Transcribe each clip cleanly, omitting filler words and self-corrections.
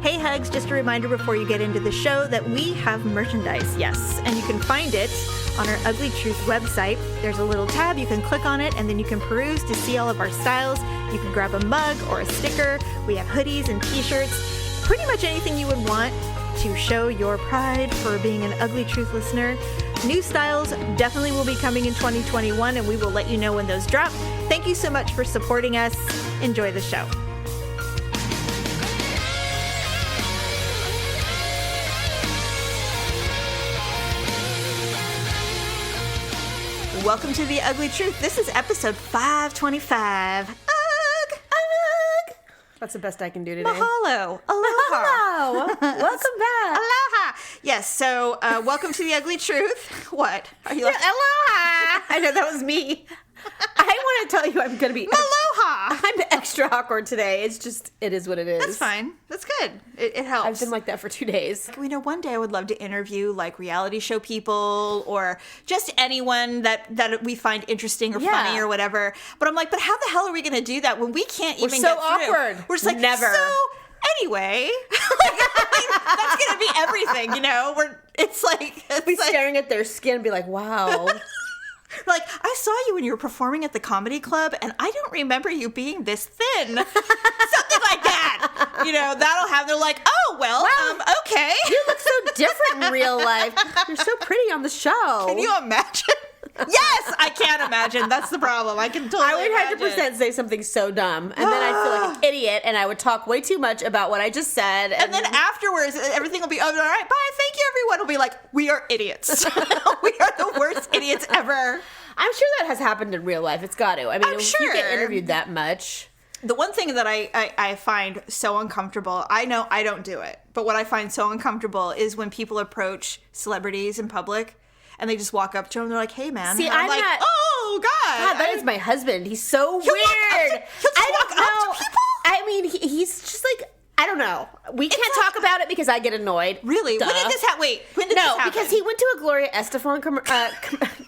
Hey Hugs, just a reminder before you get into the show that we have merchandise, yes, and you can find it on our Ugly Truth website. There's a little tab, you can click on it, and then you can peruse to see all of our styles. You can grab a mug or a sticker. We have hoodies and t-shirts, pretty much anything you would want to show your pride for being an Ugly Truth listener. New styles definitely will be coming in 2021, and we will let you know when those drop. Thank you so much for supporting us. Enjoy the show. Welcome to The Ugly Truth. This is episode 525. Ugh! That's the best I can do today. Mahalo. Aloha. Hello. Welcome back. Aloha. Yes, so welcome to The Ugly Truth. What? Are you like, Aloha. I know, that was me. I want to tell you I'm going to be... Aloha. I'm extra awkward today. It's just, it is what it is. That's fine. That's good. It helps. I've been like that for 2 days. You know, one day I would love to interview like reality show people or just anyone that we find interesting or funny or whatever. But I'm like, but how the hell are we going to do that when we can't even so get through? awkward. We're just like, never. So anyway, that's going to be everything, you know? It's like Staring at their skin and be like, wow. Like, I saw you when you were performing at the comedy club, and I don't remember you being this thin. Something like that. You know, that'll have, they're like, oh, well, okay. You look so different in real life. You're so pretty on the show. Can you imagine? Yes, I can't imagine. That's the problem. I can totally I would 100% say something so dumb, and then I'd feel like an idiot, and I would talk way too much about what I just said. And then afterwards, everything will be, oh, all right, bye, thank you, everyone. Will be like, we are idiots. We are the worst idiots ever. I'm sure that has happened in real life. It's got to. I mean, if you get interviewed that much. The one thing that I find so uncomfortable, I know I don't do it, but what I find so uncomfortable is when people approach celebrities in public and they just walk up to them and they're like, hey, man. See, and I'm like, oh, God. That is my husband. He's so weird. He'll just walk up to people? I mean, he's just like, I don't know. We can't talk about it because I get annoyed. Really? Duh. When did this happen? Wait, when did this happen? No, because he went to a Gloria Estefan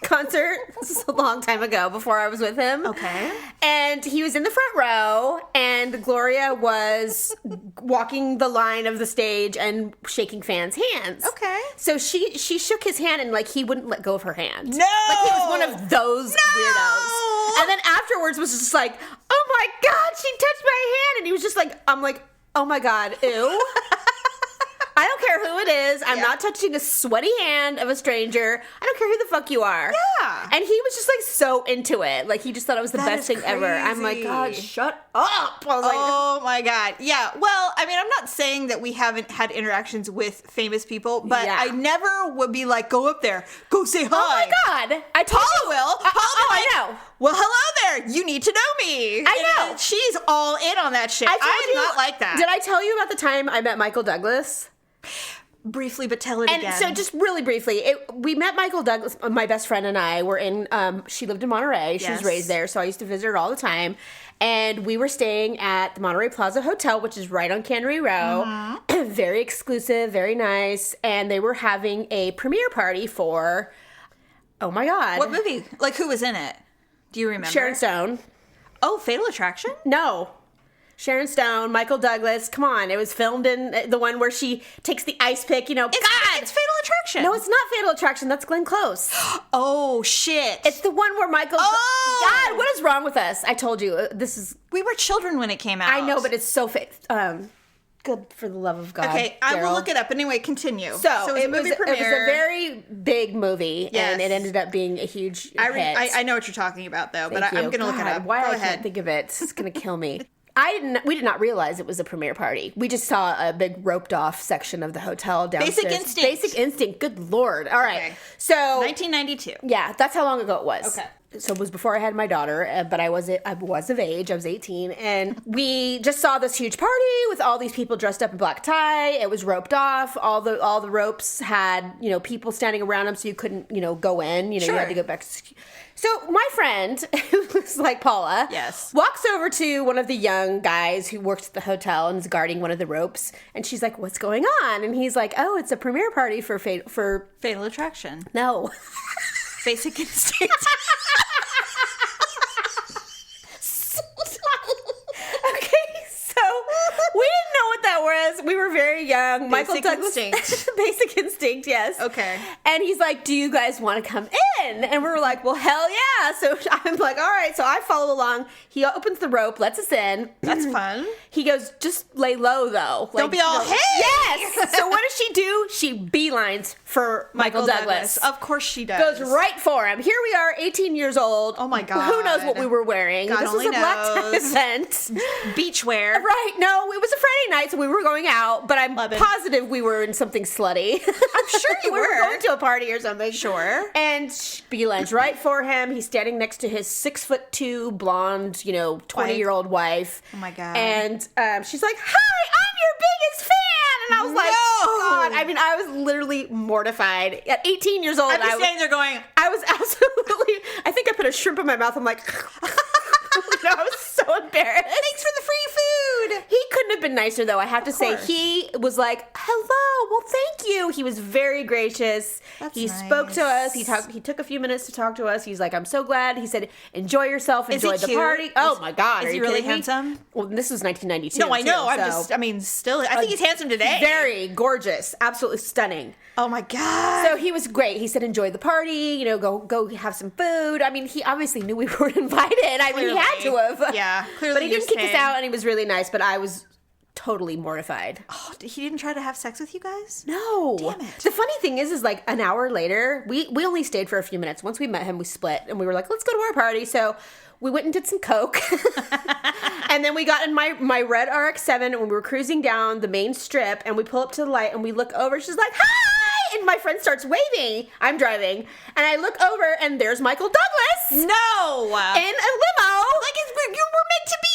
concert. This is a long time ago, before I was with him. Okay. And he was in the front row, and Gloria was walking the line of the stage and shaking fans' hands. Okay. So she shook his hand, and like he wouldn't let go of her hand. No! Like he was one of those weirdos. And then afterwards was just like, oh my God, she touched my hand. And he was just like, I'm like, oh my God, ew. I don't care who it is. I'm not touching a sweaty hand of a stranger. I don't care who the fuck you are. Yeah. And he was just like so into it. Like he just thought it was the best thing ever. I'm like, God, shut up. I was like, oh my God. Yeah. Well, I mean, I'm not saying that we haven't had interactions with famous people, but I never would be like, go up there, go say hi. Oh my God. Paula will. I know. Well, hello there. You need to know me. I know. And she's all in on that shit. I'm not like that. Did I tell you about the time I met Michael Douglas? Briefly, but tell it again. And so just really briefly, we met Michael Douglas, my best friend and I were in, she lived in Monterey. She was raised there, so I used to visit her all the time. And we were staying at the Monterey Plaza Hotel, which is right on Cannery Row. Mm-hmm. Very exclusive, very nice. And they were having a premiere party for, oh my God. What movie? Like, who was in it? Do you remember? Sharon Stone. Oh, Fatal Attraction? No. Sharon Stone, Michael Douglas, come on. It was filmed in the one where she takes the ice pick, you know. It's Fatal Attraction. No, it's not Fatal Attraction. That's Glenn Close. Oh, shit. It's the one where Michael... Oh! God, what is wrong with us? I told you, this is... We were children when it came out. I know, but it's so... good for the love of God. Okay, I will Daryl. look it up. Anyway, continue. So it was a premiere. It was a very big movie, yes. and it ended up being a huge hit. I know what you're talking about, though, but I'm going to look it up. Why Go I ahead. can't think of it. It's going to kill me. We did not realize it was a premiere party. We just saw a big roped off section of the hotel downstairs. Basic Instinct. Good Lord. All right. Okay. So 1992. Yeah, that's how long ago it was. Okay. So it was before I had my daughter, but I was of age. I was 18, and we just saw this huge party with all these people dressed up in black tie. It was roped off. All the ropes had people standing around them, so you couldn't go in. Sure. You had to go back. So my friend, who was like Paula, yes, walks over to one of the young guys who works at the hotel and is guarding one of the ropes, and she's like, "What's going on?" And he's like, "Oh, it's a premiere party for Fatal Attraction." No. Basic Instinct. Okay, so we didn't know what that because we were very young. Michael Douglas. Instinct. Basic instinct, yes. Okay. And he's like, do you guys want to come in? And we were like, well, hell yeah. So I'm like, all right. So I follow along. He opens the rope, lets us in. That's fun. He goes, just lay low, though. Don't be all, hey! Yes! So what does she do? She beelines for Michael Douglas. Of course she does. Goes right for him. Here we are, 18 years old. Oh my God. Who knows what we were wearing? God this was only a black tie knows. event. Beachwear. Right. No, it was a Friday night, so we were going out, but I'm positive we were in something slutty. I'm sure you we were were. going to a party or something. Sure. And beelines right for him. He's standing next to his 6'2" blonde, 20-year-old wife. Oh my God. And she's like, "Hi, I'm your biggest fan." And I was like, "Oh God!" I mean, I was literally mortified. At 18 years old, I'm just standing there going, I was absolutely. I think I put a shrimp in my mouth. I'm like. I was so embarrassed. thanks for the free food. He couldn't have been nicer, though. I have to say, he was like, "Hello, well, thank you." He was very gracious. He spoke to us. He took a few minutes to talk to us. He's like, "I'm so glad." He said, "Enjoy yourself. Enjoy the party." Oh my God, is he really handsome? Well, this was 1992. No, I know. Too, Still, I think he's handsome today. Very gorgeous, absolutely stunning. Oh my God. So he was great. He said, "Enjoy the party. Go have some food." I mean, he obviously knew we weren't invited. I mean, he had to have. Yeah, clearly. But he didn't kick us out, and he was really nice. But I was totally mortified. Oh, he didn't try to have sex with you guys? No. Damn it. The funny thing is like an hour later, we only stayed for a few minutes. Once we met him, we split, and we were like, "Let's go to our party." So we went and did some coke, and then we got in my red RX-7, and we were cruising down the main strip, and we pull up to the light, and we look over. She's like, "Hi!" And my friend starts waving. I'm driving, and I look over, and there's Michael Douglas. No. In a limo. Like you were meant to be.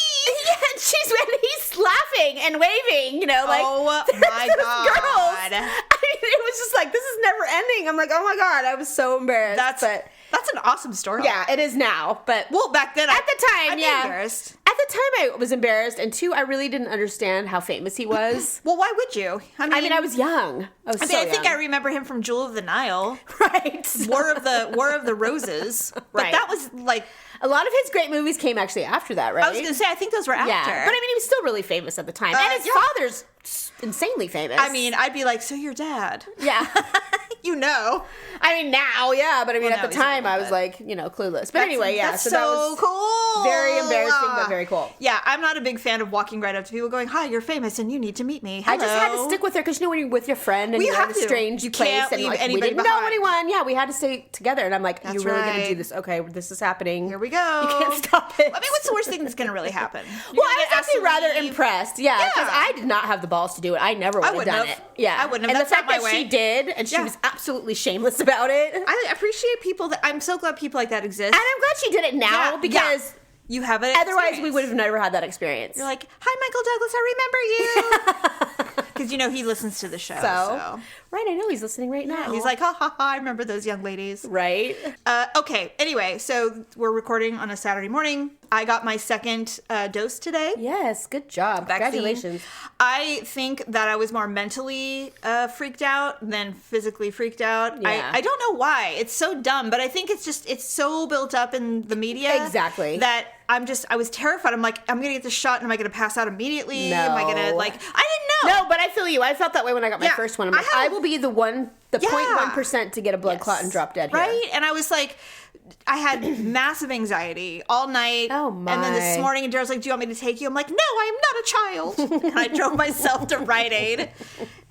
Yeah, and he's laughing and waving, oh my God. Girls. I mean, it was just like, this is never ending. I'm like, oh my God, I was so embarrassed. That's an awesome story. Yeah, it is now. But back then, at the time, I'd be embarrassed. At the time, I was embarrassed, and two, I really didn't understand how famous he was. Well, why would you? I mean, I was young. I think I remember him from Jewel of the Nile. Right. War of the Roses. But Right. that was like... A lot of his great movies came actually after that, right? I was going to say, I think those were after. Yeah. But I mean, he was still really famous at the time. And his father's insanely famous. I mean, I'd be like, so your dad? Yeah. I mean, now, yeah. But I mean, at the time, I was like, clueless. But anyway, yeah. That's so that was cool. very embarrassing, but very cool. Yeah, I'm not a big fan of walking right up to people going, "Hi, you're famous and you need to meet me." Hello. I just had to stick with her because when you're with your friend and you're in a strange place can't and leave we anybody didn't know anyone. Yeah, we had to stay together. And I'm like, That's you're really going to right. do this? Okay, this is happening. Here we go. You can't stop it. I mean, what's the worst thing that's going to really happen? Well, I was actually rather impressed. Yeah, because I did not have the balls to do it. I never would have done it. Yeah, I wouldn't have. And That's the fact not my that way. she did, and she was absolutely shameless about it. I appreciate people that. I'm so glad people like that exist. And I'm glad she did it now because you have it. Otherwise, we would have never had that experience. You're like, "Hi, Michael Douglas, I remember you," because he listens to the show. So. Right, I know he's listening right now. He's like, "Ha ha ha! I remember those young ladies." Right. Okay. Anyway, so we're recording on a Saturday morning. I got my second dose today. Yes, good job. Vaccine. Congratulations. I think that I was more mentally freaked out than physically freaked out. Yeah. I don't know why. It's so dumb, but I think it's so built up in the media. Exactly. That I was terrified. I'm like, I'm going to get the shot and am I going to pass out immediately? No. Am I going to I didn't know. No, but I feel you. I felt that way when I got my first one. I'm like, I will be the 0.1% to get a blood clot and drop dead here. Right? And I was like, I had massive anxiety all night. Oh, my. And then this morning, and Daryl's like, "Do you want me to take you?" I'm like, "No, I am not a child." And I drove myself to Rite Aid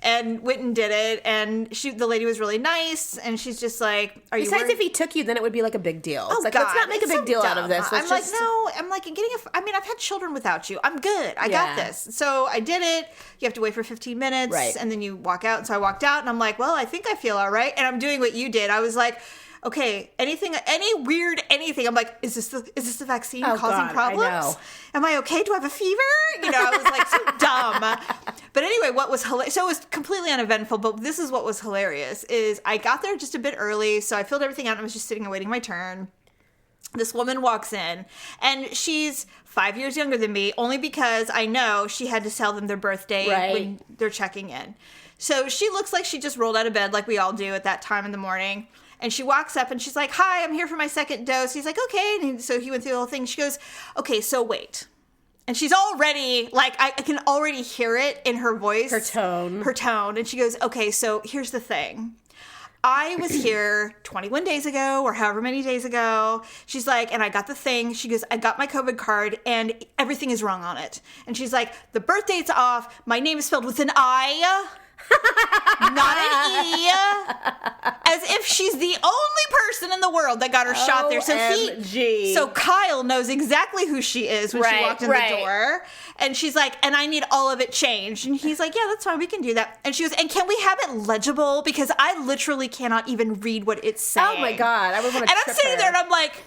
and went and did it. And the lady was really nice. And she's just like, "Are you Besides, worried?" if he took you, then it would be like a big deal. Oh, It's like, God. let's not make a big deal out of this. I'm like, no. I'm like, I've had children without you. I'm good. I got this. So I did it. You have to wait for 15 minutes. Right. And then you walk out. And so I walked out and I'm like, well, I think I feel all right. And I'm doing what you did. I was like, okay, any weird anything. I'm like, is this the vaccine causing problems? I know. Am I okay? Do I have a fever? I was like so dumb. But anyway, what was hilarious, so it was completely uneventful, but this is what was hilarious, is I got there just a bit early, so I filled everything out and I was just sitting and waiting my turn. This woman walks in, and she's 5 years younger than me, only because I know she had to tell them their birthday when they're checking in. So she looks like she just rolled out of bed like we all do at that time in the morning. And she walks up and she's like, "Hi, I'm here for my second dose." He's like, "Okay." And so he went through the whole thing. She goes, "Okay, so wait." And she's already, like, I can already hear it in her voice. Her tone. And she goes, okay, so here's the thing. I was here 21 days ago or however many days ago. She's like, and I got the thing. She goes, I got my COVID card and everything is wrong on it. And she's like, the birth date's off. My name is spelled with an I, not an E. As if she's the only person in the world that got her shot there. So Kyle knows exactly who she is when she walked in the door. And she's like, and I need all of it changed. And he's like, yeah, that's fine. We can do that. And she goes, and can we have it legible? Because I literally cannot even read what it's saying. Oh my God. I would want to And I'm sitting there and I'm like,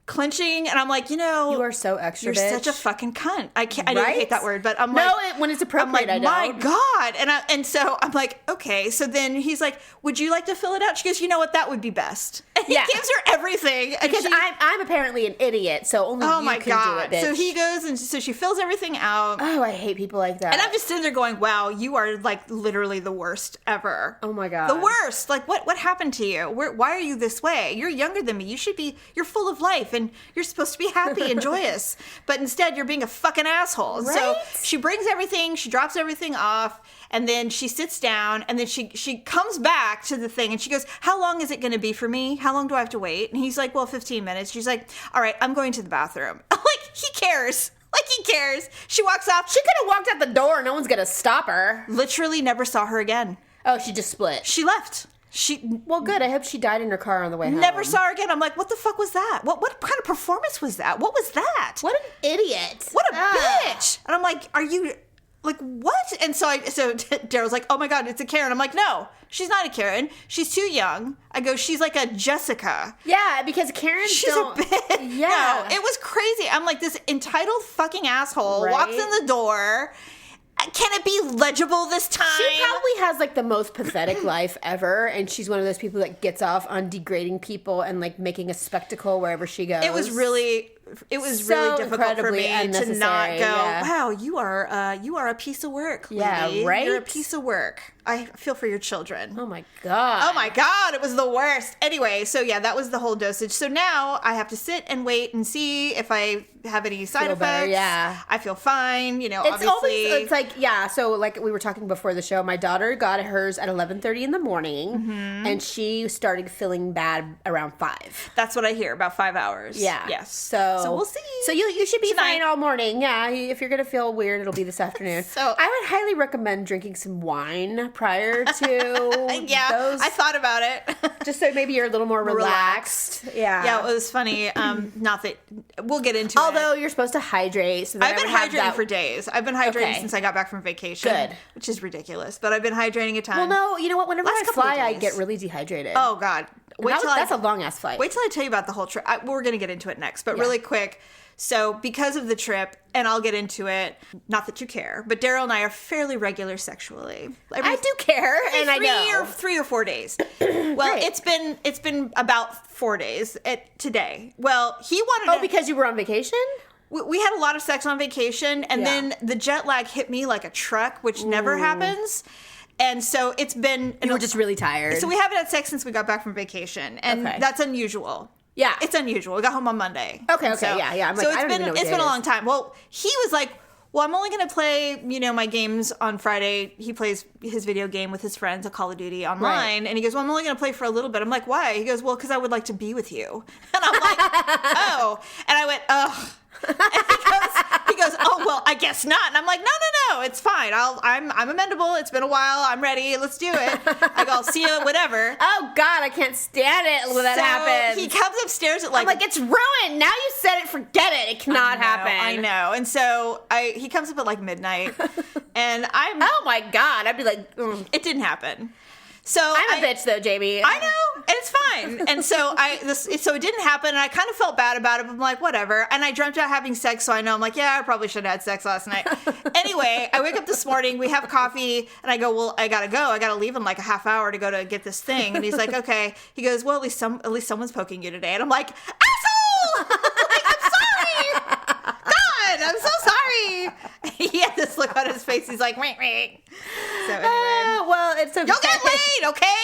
clenching, and I'm like, you are so extra. You're such a fucking cunt. I don't hate that word, but I'm like, when it's appropriate, I'm like, my God, and so I'm like, okay. So then he's like, would you like to fill it out? She goes, you know what, that would be best. And he gives her everything, and because I'm apparently an idiot, so only you can do it. Bitch. So he goes, and so she fills everything out. Oh, I hate people like that. And I'm just sitting there going, wow, you are like literally the worst ever. Oh my God, the worst. Like what happened to you? Why are you this way? You're younger than me. You're full of life, and you're supposed to be happy and joyous, but instead you're being a fucking asshole. Right? So she brings everything, she drops everything off, and then she sits down, and then she comes back to the thing, and she goes, how long is it going to be for me? How long do I have to wait? And he's like, well, 15 minutes. She's like, all right, I'm going to the bathroom. Like, he cares. Like, he cares. She walks off. She could have walked out the door. No one's going to stop her. Literally never saw her again. Oh, she just split. She left. Well, good. I hope she died in her car on the way home. Never saw her again. I'm like, what the fuck was that? What kind of performance was that? What was that? What an idiot. What a bitch. And I'm like, are you, like, what? And so Daryl's like, oh my God, it's a Karen. I'm like, no, she's not a Karen. She's too young. I go, she's like a Jessica. Yeah, because Karen she's a bitch. Yeah. No, it was crazy. I'm like, this entitled fucking asshole walks in the door. Can it be legible this time? She probably has like the most pathetic life ever, and she's one of those people that gets off on degrading people and like making a spectacle wherever she goes. It was really difficult for me to not go, wow, you are a piece of work, lady. Yeah, right? You're a piece of work. I feel for your children. Oh my God. Oh my God, it was the worst. Anyway, so yeah, that was the whole dosage. So now I have to sit and wait and see if I have any side effects. Better, yeah. I feel fine, obviously. It's like, yeah, so like we were talking before the show, my daughter got hers at 11:30 in the morning, and she started feeling bad around 5. That's what I hear, about 5 hours. Yeah. Yes. So we'll see. So you should be Tonight. fine all morning. Yeah, if you're going to feel weird, it'll be this afternoon. So I would highly recommend drinking some wine prior to those. I thought about it. Just so maybe you're a little more relaxed. Yeah. Yeah, it was funny. Not that we'll get into it. Although you're supposed to hydrate. So I've been hydrating for days. I've been hydrating since I got back from vacation. Good. Which is ridiculous. But I've been hydrating a ton. Well, no, you know what? Whenever I fly, I get really dehydrated. Oh, God. That's a long-ass flight. Wait till I tell you about the whole trip. We're going to get into it next. But really quick. So because of the trip, and I'll get into it, not that you care, but Daryl and I are fairly regular sexually. I do care, and I know. 3 or 4 days. Well, it's been about 4 days today. Well, he wanted because you were on vacation? We had a lot of sex on vacation, and then the jet lag hit me like a truck, which never happens. And so it's been... You were just really tired. So we haven't had sex since we got back from vacation, and that's unusual. Yeah. It's unusual. We got home on Monday. Okay, yeah. I'm like, I don't even know what it's been a long time. Well, he was like, well, I'm only going to play, my games on Friday. He plays his video game with his friends, a Call of Duty online. Right. And he goes, well, I'm only going to play for a little bit. I'm like, why? He goes, well, because I would like to be with you. And I'm like, oh. And I went, ugh. And he goes, oh, well, I guess not. And I'm like, no, it's fine. I'm amendable. It's been a while. I'm ready. Let's do it. I go, I'll see you, whatever. Oh, God, I can't stand it when that happens. He comes upstairs at I'm like, it's ruined. Now you said it, forget it. It cannot happen. I know. And so he comes up at like midnight, and oh my God. I'd be like, it didn't happen. So I'm a bitch though, Jamie. I know, and it's fine. And so so it didn't happen, and I kind of felt bad about it, but I'm like, whatever. And I dreamt about having sex, so I know I'm like, yeah, I probably should have had sex last night. Anyway, I wake up this morning, we have coffee, and I go, well, I gotta go. I gotta leave in like a half hour to go to get this thing. And he's like, okay. He goes, well, at least someone's poking you today. And I'm like, asshole! Like, I'm sorry! God, I'm so sorry. He had this look on his face. He's like, wait. So anyway. Well, it's okay. You'll get laid, okay?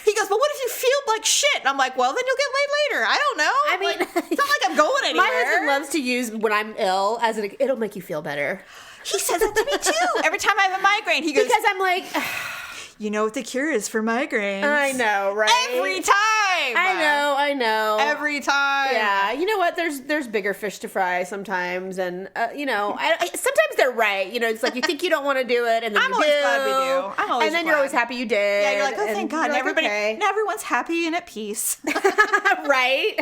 He goes, but what if you feel like shit? And I'm like, well, then you'll get laid later. I don't know. I mean, like, it's not like I'm going anywhere. My husband loves to use when I'm ill as it'll make you feel better. He says that to me too. Every time I have a migraine, he goes, because I'm like, you know what the cure is for migraines? I know, right? Every time. I know. Every time. Yeah. You know what? There's bigger fish to fry sometimes, and sometimes they're right. It's like you think you don't want to do it, and then I'm you always do. glad we do. I'm always and then glad. you're always happy you did. Yeah, you're like, oh, thank God. And okay. Now everyone's happy and at peace. Right?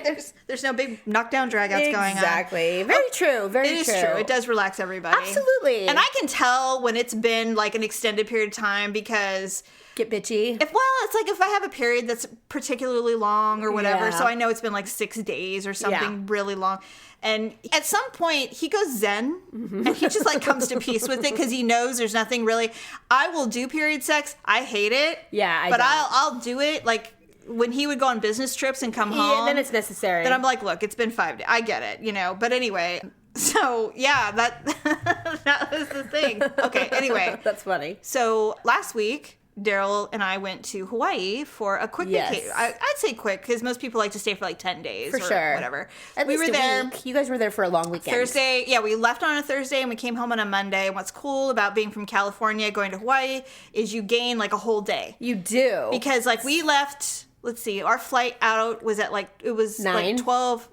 There's no big knockdown dragouts going on. Exactly. Very true. Very true. It is true. It does relax everybody. Absolutely. And I can tell when it's been like an extended period of time because get bitchy. It's like if I have a period that's particularly long or whatever, Yeah. so I know it's been like 6 days or something really long. And at some point, he goes zen, and he just like comes to peace with it because he knows there's nothing really. I will do period sex. I hate it. Yeah, but I'll do it like when he would go on business trips and come home. Then it's necessary. Then I'm like, look, it's been 5 days. I get it, But anyway, so yeah, that was the thing. Okay, anyway, that's funny. So last week, Daryl and I went to Hawaii for a quick vacation. I'd say quick because most people like to stay for like 10 days or whatever. At least we were there. Week. You guys were there for a long weekend. Thursday. Yeah, we left on a Thursday and we came home on a Monday. And what's cool about being from California going to Hawaii is you gain like a whole day. You do. Because like we left, let's see, our flight out was at like, it was 9? like 12.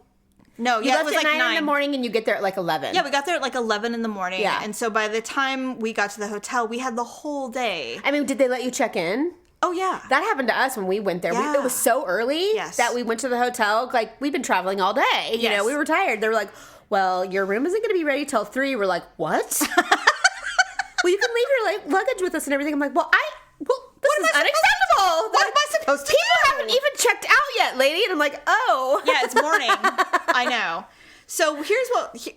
No, you yeah, left it was at like 9 in the morning and you get there at like 11. Yeah, we got there at like 11 in the morning. Yeah. And so by the time we got to the hotel, we had the whole day. I mean, did they let you check in? Oh, yeah. That happened to us when we went there. Yeah. It was so early that we went to the hotel. Like, we've been traveling all day. You know, we were tired. They were like, well, your room isn't going to be ready till 3. We're like, what? Well, you can leave your luggage with us and everything. I'm like, this is unacceptable. What am I supposed to do? People haven't even checked out yet, lady. And I'm like, oh. Yeah, it's morning. I know. So here's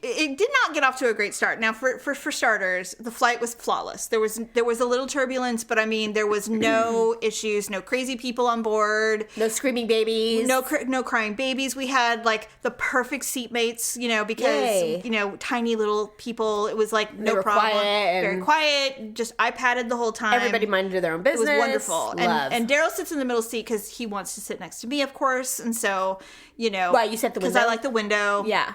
it did not get off to a great start. Now, for starters, the flight was flawless. There was a little turbulence, but I mean, there was no issues, no crazy people on board, no screaming babies, no crying babies. We had like the perfect seatmates, because tiny little people. It was like no problem, very quiet. Just I padded the whole time. Everybody minded their own business. It was wonderful. And Daryl sits in the middle seat because he wants to sit next to me, of course. And so why you set the window? Because I like the window. Yeah.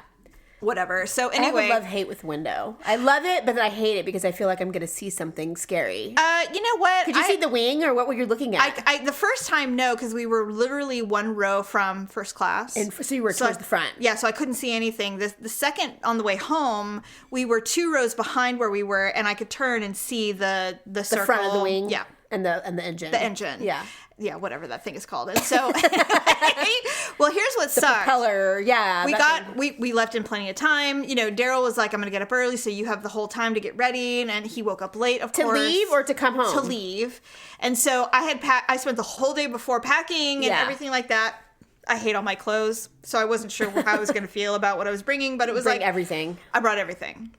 Whatever. So anyway, I have a love-hate with window. I love it, but then I hate it because I feel like I'm going to see something scary. You know what? Did you see the wing, or what were you looking at? The first time, no, because we were literally one row from first class. And so you were towards the front. Yeah, so I couldn't see anything. The second, on the way home, we were 2 rows behind where we were, and I could turn and see the circle. The front of the wing. Yeah. And the engine. The engine. Yeah. Yeah, whatever that thing is called. And so, well, here's what the sucked. Propeller, yeah. We left in plenty of time. Daryl was like, I'm going to get up early, so you have the whole time to get ready. And he woke up late, of course. To leave or to come home? To leave. And so I spent the whole day before packing and everything like that. I hate all my clothes, so I wasn't sure how I was going to feel about what I was bringing, but it was Bring everything. I brought everything.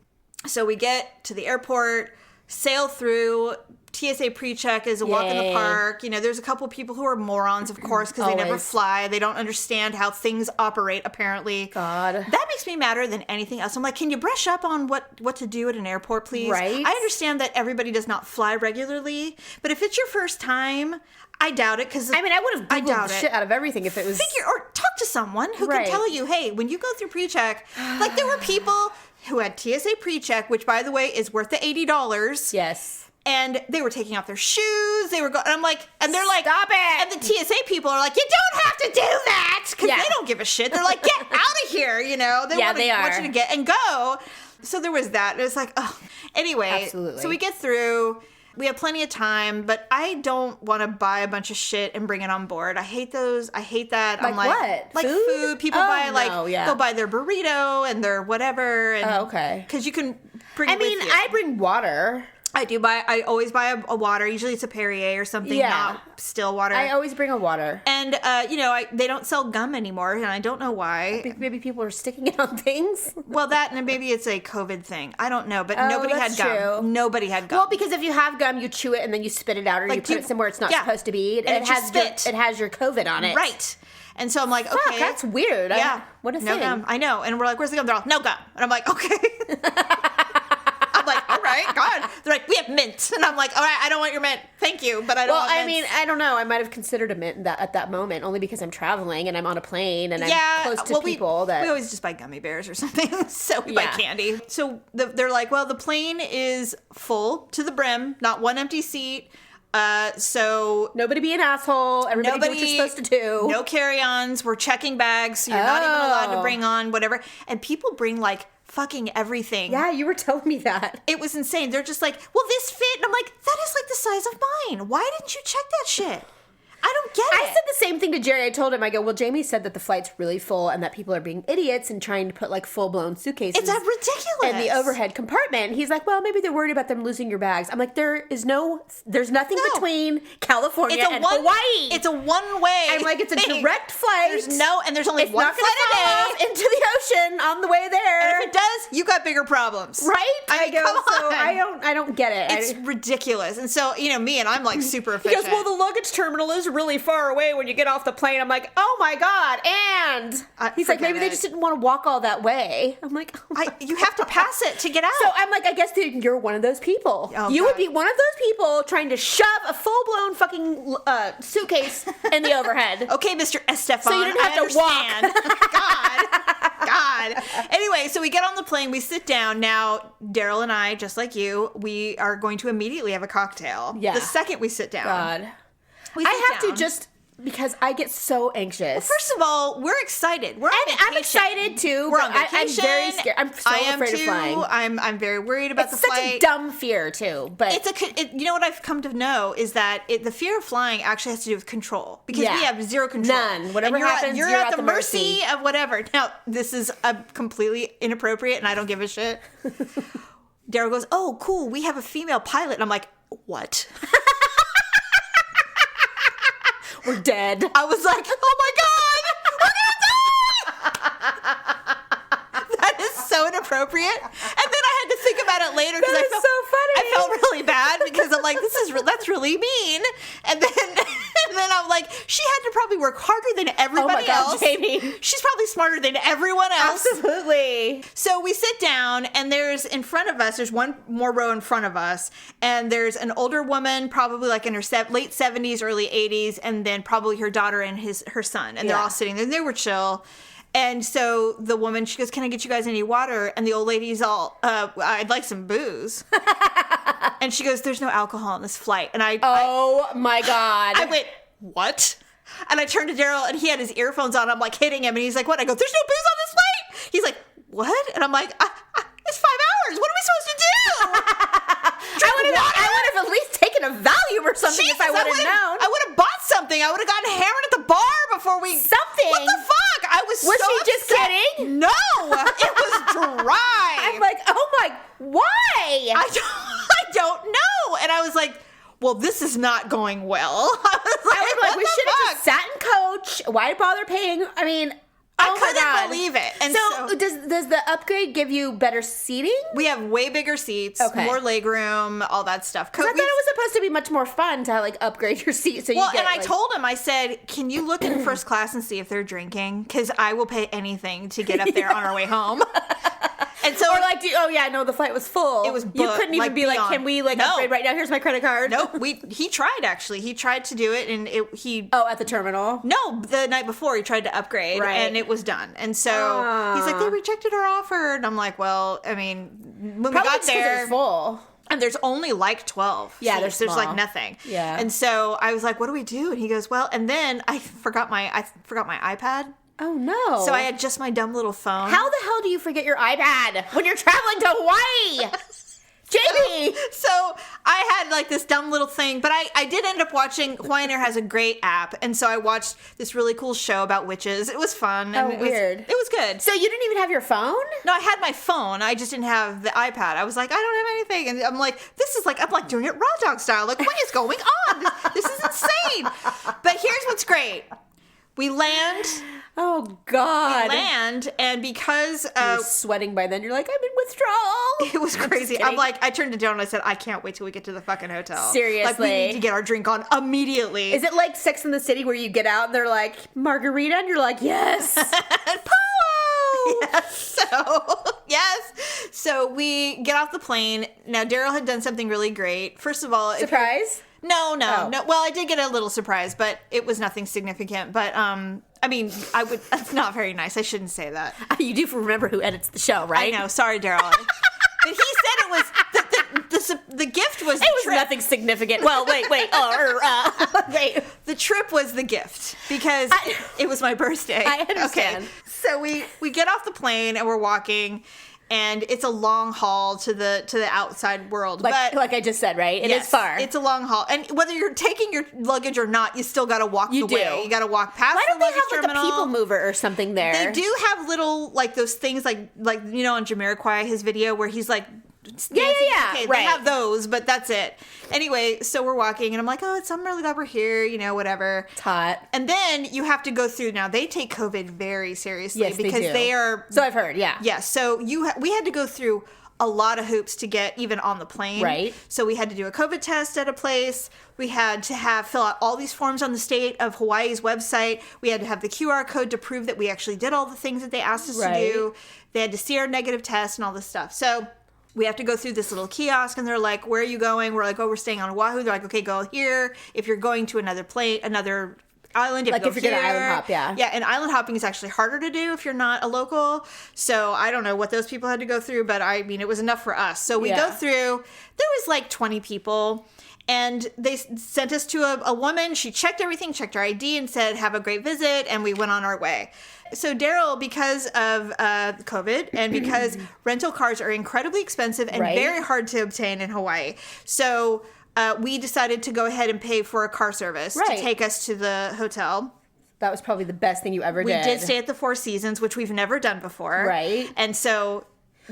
So we get to the airport, sail through. TSA pre-check is a walk in the park. There's a couple people who are morons, of course, because they never fly. They don't understand how things operate, apparently. God. That makes me madder than anything else. I'm like, can you brush up on what to do at an airport, please? Right. I understand that everybody does not fly regularly, but if it's your first time, I doubt it. Because I would have Googled the shit out of everything if it was... Or talk to someone who can tell you, hey, when you go through pre-check, like there were people who had TSA pre-check, which, by the way, is worth the $80. Yes. And they were taking off their shoes. They were going, and I'm like, and they're like, stop it. And the TSA people are like, you don't have to do that, because they don't give a shit. They're like, get out of here, They want you to get and go. So there was that. It was like, oh. Anyway, absolutely. So we get through. We have plenty of time, but I don't want to buy a bunch of shit and bring it on board. I hate those. I hate that. Like what? Like food. People go buy their burrito and their whatever. And, okay. Because you can bring it with you. I bring water. I always buy a water. Usually it's a Perrier or something, not still water. I always bring a water. And, they don't sell gum anymore, and I don't know why. Maybe people are sticking it on things. Well, that, and maybe it's a COVID thing. I don't know, but nobody had gum. True. Nobody had gum. Well, because if you have gum, you chew it and then you spit it out, or you put it somewhere it's not supposed to be. And it has your COVID on it. Right. And so I'm like, fuck, okay. That's weird. Yeah. What a no thing. Gum. I know. And we're like, where's the gum? They're all, no gum. And I'm like, okay. All right, God, They're like, we have mint. And I'm like, all right, I don't want your mint. Thank you, but I don't want mint. Well, I mean, I don't know. I might have considered a mint at that moment, only because I'm traveling and I'm on a plane and I'm close to people that... We always just buy gummy bears or something, so we buy candy. So they're like, well, the plane is full to the brim, not one empty seat. So nobody be an asshole. Everybody do what you're supposed to do. No carry-ons. We're checking bags, so you're not even allowed to bring on whatever. And people bring like fucking everything. Yeah, you were telling me that. It was insane. They're just like, will this fit? And I'm like, that is like the size of mine. Why didn't you check that shit? I don't get it. I said the same thing to Jerry. I told him, I go, well, Jamie said that the flight's really full and that people are being idiots and trying to put like full-blown suitcases. It's ridiculous. In the overhead compartment. And he's like, well, maybe they're worried about them losing your bags. I'm like, there's nothing between California and Hawaii. It's a one-way. I'm like, it's a direct flight. There's only one flight a day into the ocean on the way there. And if it does, you got bigger problems. Right? I mean, come on. I don't get it. It's ridiculous. And so, me and I'm like super efficient. He goes, well, the luggage terminal is really far away when you get off the plane. I'm like, oh my God. And he's like, maybe they just didn't want to walk all that way. I'm like, you have to pass it to get out. So I'm like, I guess you're one of those people. Oh, you would be one of those people trying to shove a full-blown fucking suitcase in the overhead. Okay, Mr. Estefan. So you didn't have to walk. God. Anyway, so we get on the plane, we sit down. Now, Daryl and I, just like you, we are going to immediately have a cocktail. Yeah. The second we sit down. God. Because I get so anxious. Well, first of all, we're excited. We're on vacation. I'm excited too. We're on vacation. I'm very scared. I'm so afraid of flying. I'm very worried about the flight. It's such a dumb fear too. But you know what I've come to know is that the fear of flying actually has to do with control, because we have zero control. None. Whatever happens, you're at the mercy of whatever. Now, this is completely inappropriate, and I don't give a shit. Daryl goes, "Oh, cool. We have a female pilot," and I'm like, "What?" We're dead. I was like, oh my God, we're gonna die! That is so inappropriate. And then I had to think about it later because I felt really bad, because I'm like, that's really mean. And then I'm like, she had to probably work harder than everybody else. Jamie. She's probably smarter than everyone else. Absolutely. So we sit down, and there's one more row in front of us, and there's an older woman, probably like in her late 70s, early 80s, and then probably her daughter and her son, and they're all sitting there, and they were chill. And so the woman, she goes, "Can I get you guys any water?" And the old lady's all, "I'd like some booze." And she goes, "There's no alcohol on this flight." And my God. I went, "What?" And I turned to Daryl, and he had his earphones on. I'm like hitting him, and he's like, "What?" I go, "There's no booze on this flight." He's like, "What?" And I'm like, "It's 5 hours. What are we supposed to do?" I would have at least taken a Valium or something. Jesus, if I would have known. I would have bought something. I would have gotten hammered at the bar before we... Something. What the fuck? I was so she just upset. kidding? No. It was dry. I'm like, oh my... Why? I don't know. And I was like, well, this is not going well. I was like, we should have just sat in coach. Why bother paying? I mean... I couldn't believe it. And so does the upgrade give you better seating? We have way bigger seats, more legroom, all that stuff. Because I thought it was supposed to be much more fun to like upgrade your seat. So I told him, I said, "Can you look in first class and see if they're drinking? Because I will pay anything to get up there on our way home." And so, or like, the flight was full. It was booked, you couldn't even be beyond. like, "Can we upgrade right now? Here's my credit card." Nope. He tried actually. He tried to do it, and at the terminal. No, the night before he tried to upgrade, and it was done. And so he's like, "They rejected our offer," and I'm like, "Well, I mean, when we got there, it was full." And there's only like 12 seats. There's like nothing. Yeah. And so I was like, "What do we do?" And he goes, "Well," and then I forgot my iPad. Oh no. So I had just my dumb little phone. How the hell do you forget your iPad when you're traveling to Hawaii? Jamie! So I had like this dumb little thing, but I did end up watching, Hawaiian Air has a great app, and so I watched this really cool show about witches. It was fun. And weird. It was good. So you didn't even have your phone? No, I had my phone. I just didn't have the iPad. I was like, I don't have anything. And I'm like, I'm like doing it raw dog style. Like, what is going on? This is insane. But here's what's great. We land. Oh, God. We land, and because... You're sweating by then. You're like, I'm in withdrawal. It was crazy. I'm like, I turned to Joan and I said, I can't wait till we get to the fucking hotel. Seriously. Like, we need to get our drink on immediately. Is it like Sex and the City where you get out and they're like, margarita? And you're like, yes. Polo! Yes. So we get off the plane. Now, Daryl had done something really great. First of all, Surprise? No. Well, I did get a little surprise, but it was nothing significant. But I mean, it's not very nice. I shouldn't say that. You do remember who edits the show, right? I know. Sorry, Daryl. But he said it was the gift was. It was nothing significant. Well, wait. Wait. The trip was the gift because it was my birthday. I understand. Okay. So we get off the plane and we're walking, and it's a long haul to the outside world. Like I just said, right? It is far. It's a long haul, and whether you're taking your luggage or not, you still got to walk the way. You got to walk past the luggage terminal. Why don't they have like a people mover or something there? They do have little like those things like you know on Jamiroquai, his video where he's like. Yeah. Okay, right. They have those, but that's it. Anyway, so we're walking, and I'm like, I'm really glad we're here, you know, whatever. It's hot. And then you have to go through. Now, they take COVID very seriously because they are. So I've heard, yeah. Yeah, so we had to go through a lot of hoops to get even on the plane. Right. So we had to do a COVID test at a place. We had to fill out all these forms on the state of Hawaii's website. We had to have the QR code to prove that we actually did all the things that they asked us to do. They had to see our negative test and all this stuff. So we have to go through this little kiosk, and they're like, where are you going? We're like, we're staying on Oahu. They're like, okay, go here. If you're going to another island, if you're going to island hop, yeah. Yeah, and island hopping is actually harder to do if you're not a local. So I don't know what those people had to go through, but I mean, it was enough for us. So we go through, there was like 20 people. And they sent us to a woman. She checked everything, checked our ID, and said, have a great visit. And we went on our way. So Daryl, because of COVID and because rental cars are incredibly expensive and very hard to obtain in Hawaii. So we decided to go ahead and pay for a car service to take us to the hotel. That was probably the best thing you ever did. We did stay at the Four Seasons, which we've never done before. Right. And so...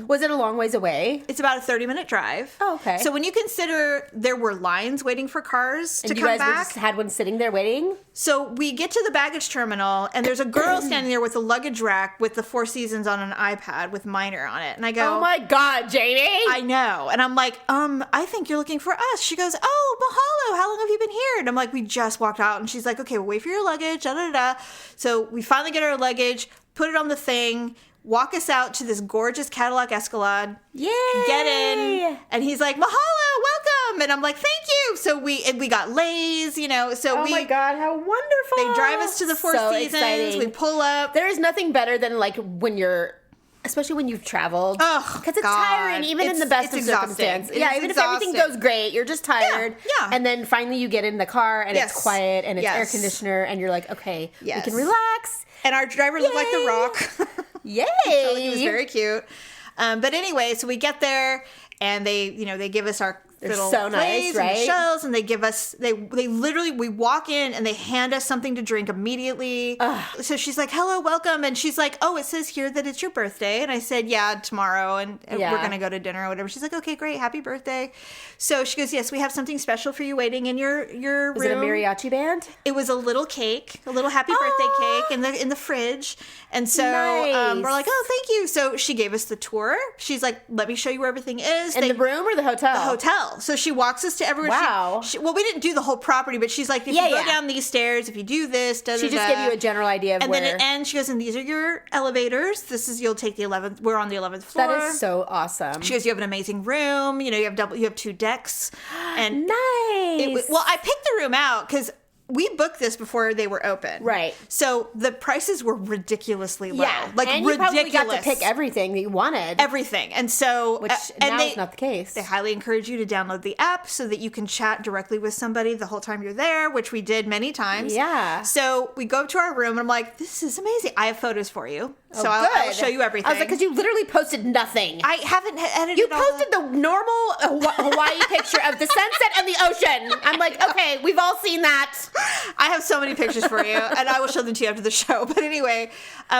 Was it a long ways away? It's about a 30-minute drive. Oh, okay. So when you consider there were lines waiting for cars to come back. And you guys just had one sitting there waiting? So we get to the baggage terminal, and there's a girl standing there with a luggage rack with the Four Seasons on an iPad with Minor on it. And I go, oh my God, Jamie! I know. And I'm like, I think you're looking for us. She goes, oh, Mahalo, how long have you been here? And I'm like, we just walked out. And she's like, okay, well, wait for your luggage, da-da-da. So we finally get our luggage, put it on the thing, walk us out to this gorgeous Cadillac Escalade. Yay! Get in. And he's like, Mahalo, welcome. And I'm like, thank you. So we got Lay's, you know. So oh my God, how wonderful. They drive us to the Four Seasons. Exciting. We pull up. There is nothing better than like when you're, especially when you've traveled. Oh, because it's tiring, even in the best of circumstances. Yeah, even if everything goes great, you're just tired. Yeah. And then finally you get in the car and it's quiet and it's air conditioner and you're like, okay, we can relax. And our driver looked like The Rock. Yay! He was very cute. But anyway, so we get there and they give us our little plates and the shells, and they give us they literally, we walk in and they hand us something to drink immediately. So she's like, hello, welcome, and she's like, oh, it says here that it's your birthday. And I said, yeah, tomorrow, and we're gonna go to dinner or whatever. She's like, okay, great, happy birthday. So she goes, yes, we have something special for you waiting in your room. Was it a mariachi band? It was a little cake, a little happy birthday cake in the fridge. And so we're like, oh, thank you. So she gave us the tour. She's like, let me show you where everything is. In the room or the hotel? The hotel. So she walks us to everywhere. Wow. Well, we didn't do the whole property, but she's like, if you go down these stairs, if you do this, she just gave you a general idea of where. And then at the end, she goes, and these are your elevators. You'll take the 11th. We're on the 11th floor. That is so awesome. She goes, you have an amazing room. You know, you have 2 decks. And nice. I picked the room out because we booked this before they were open. Right. So the prices were ridiculously low. Yeah. Like, and ridiculous. You probably got to pick everything that you wanted. Everything. And so... Which now is not the case. They highly encourage you to download the app so that you can chat directly with somebody the whole time you're there, which we did many times. Yeah. So we go up to our room, and I'm like, this is amazing. I have photos for you. So I'll show you everything. I was like, because you literally posted nothing. I haven't edited You posted the normal Hawaii picture of the sunset and the ocean. I'm like, okay, we've all seen that. I have so many pictures for you, and I will show them to you after the show. But anyway,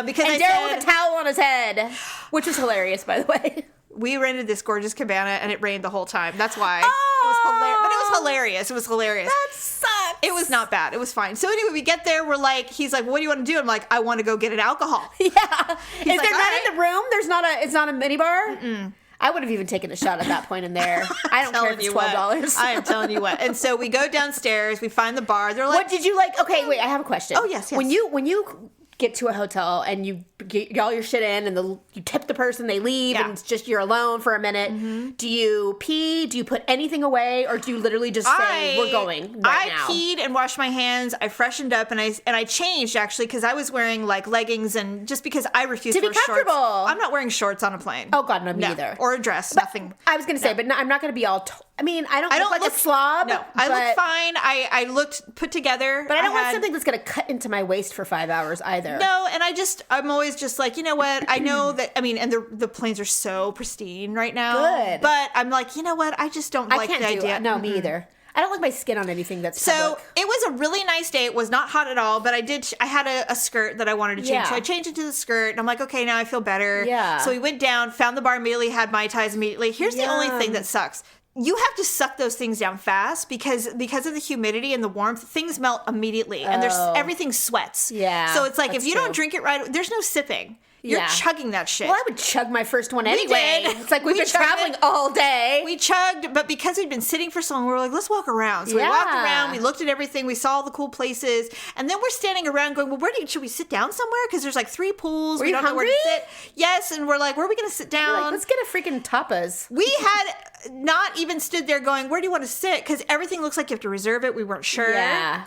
because Daryl with a towel on his head, which was hilarious, by the way. We rented this gorgeous cabana, and it rained the whole time. That's why. It was hilarious. But it was hilarious. It was hilarious. That sucks. It was not bad. It was fine. So anyway, we get there. He's like, what do you want to do? I'm like, I want to go get an alcohol. Yeah. If they're not in the room, it's not a minibar? Mm-mm. I would have even taken a shot at that point in there. I don't care if it's $12. I am telling you what. And so we go downstairs. We find the bar. They're like, what did you like? Okay, wait. I have a question. Oh, yes. When you get to a hotel and you get all your shit in and you tip the person, they leave, and it's just you're alone for a minute. Do you pee? Do you put anything away, or do you literally just say we're going right now? I peed and washed my hands. I freshened up and I changed actually because I was wearing like leggings and just because I refuse to be comfortable. Shorts. I'm not wearing shorts on a plane. Oh God, no, me either. Or a dress, nothing. I was gonna say, but no, I'm not gonna be all. I mean, I don't look like a slob. No, I look fine. I looked put together. But I don't want something that's gonna cut into my waist for 5 hours either. No, and I'm always just like, you know what? I know that, I mean, and the planes are so pristine right now. Good. But I'm like, you know what? I just don't like the idea. No, me either. I don't like my skin on anything that's public. It was a really nice day. It was not hot at all, but I had a skirt that I wanted to change. Yeah. So I changed it to the skirt, and I'm like, okay, now I feel better. Yeah. So we went down, found the bar immediately, had Mai Tais immediately. Here's the only thing that sucks. You have to suck those things down fast because of the humidity and the warmth, things melt immediately, and everything sweats. Yeah. So it's like if you don't drink it right, there's no sipping. You're chugging that shit. Well, I would chug my first one anyway. Did. It's like we've been traveling all day. We chugged, but because we'd been sitting for so long, we were like, let's walk around. So we walked around, we looked at everything, we saw all the cool places, and then we're standing around going, well, should we sit down somewhere? Because there's like 3 pools. We don't know where to sit. Yes, and we're like, where are we going to sit down? We're like, let's get a freaking tapas. We had not even stood there going, where do you want to sit? Because everything looks like you have to reserve it. We weren't sure. Yeah.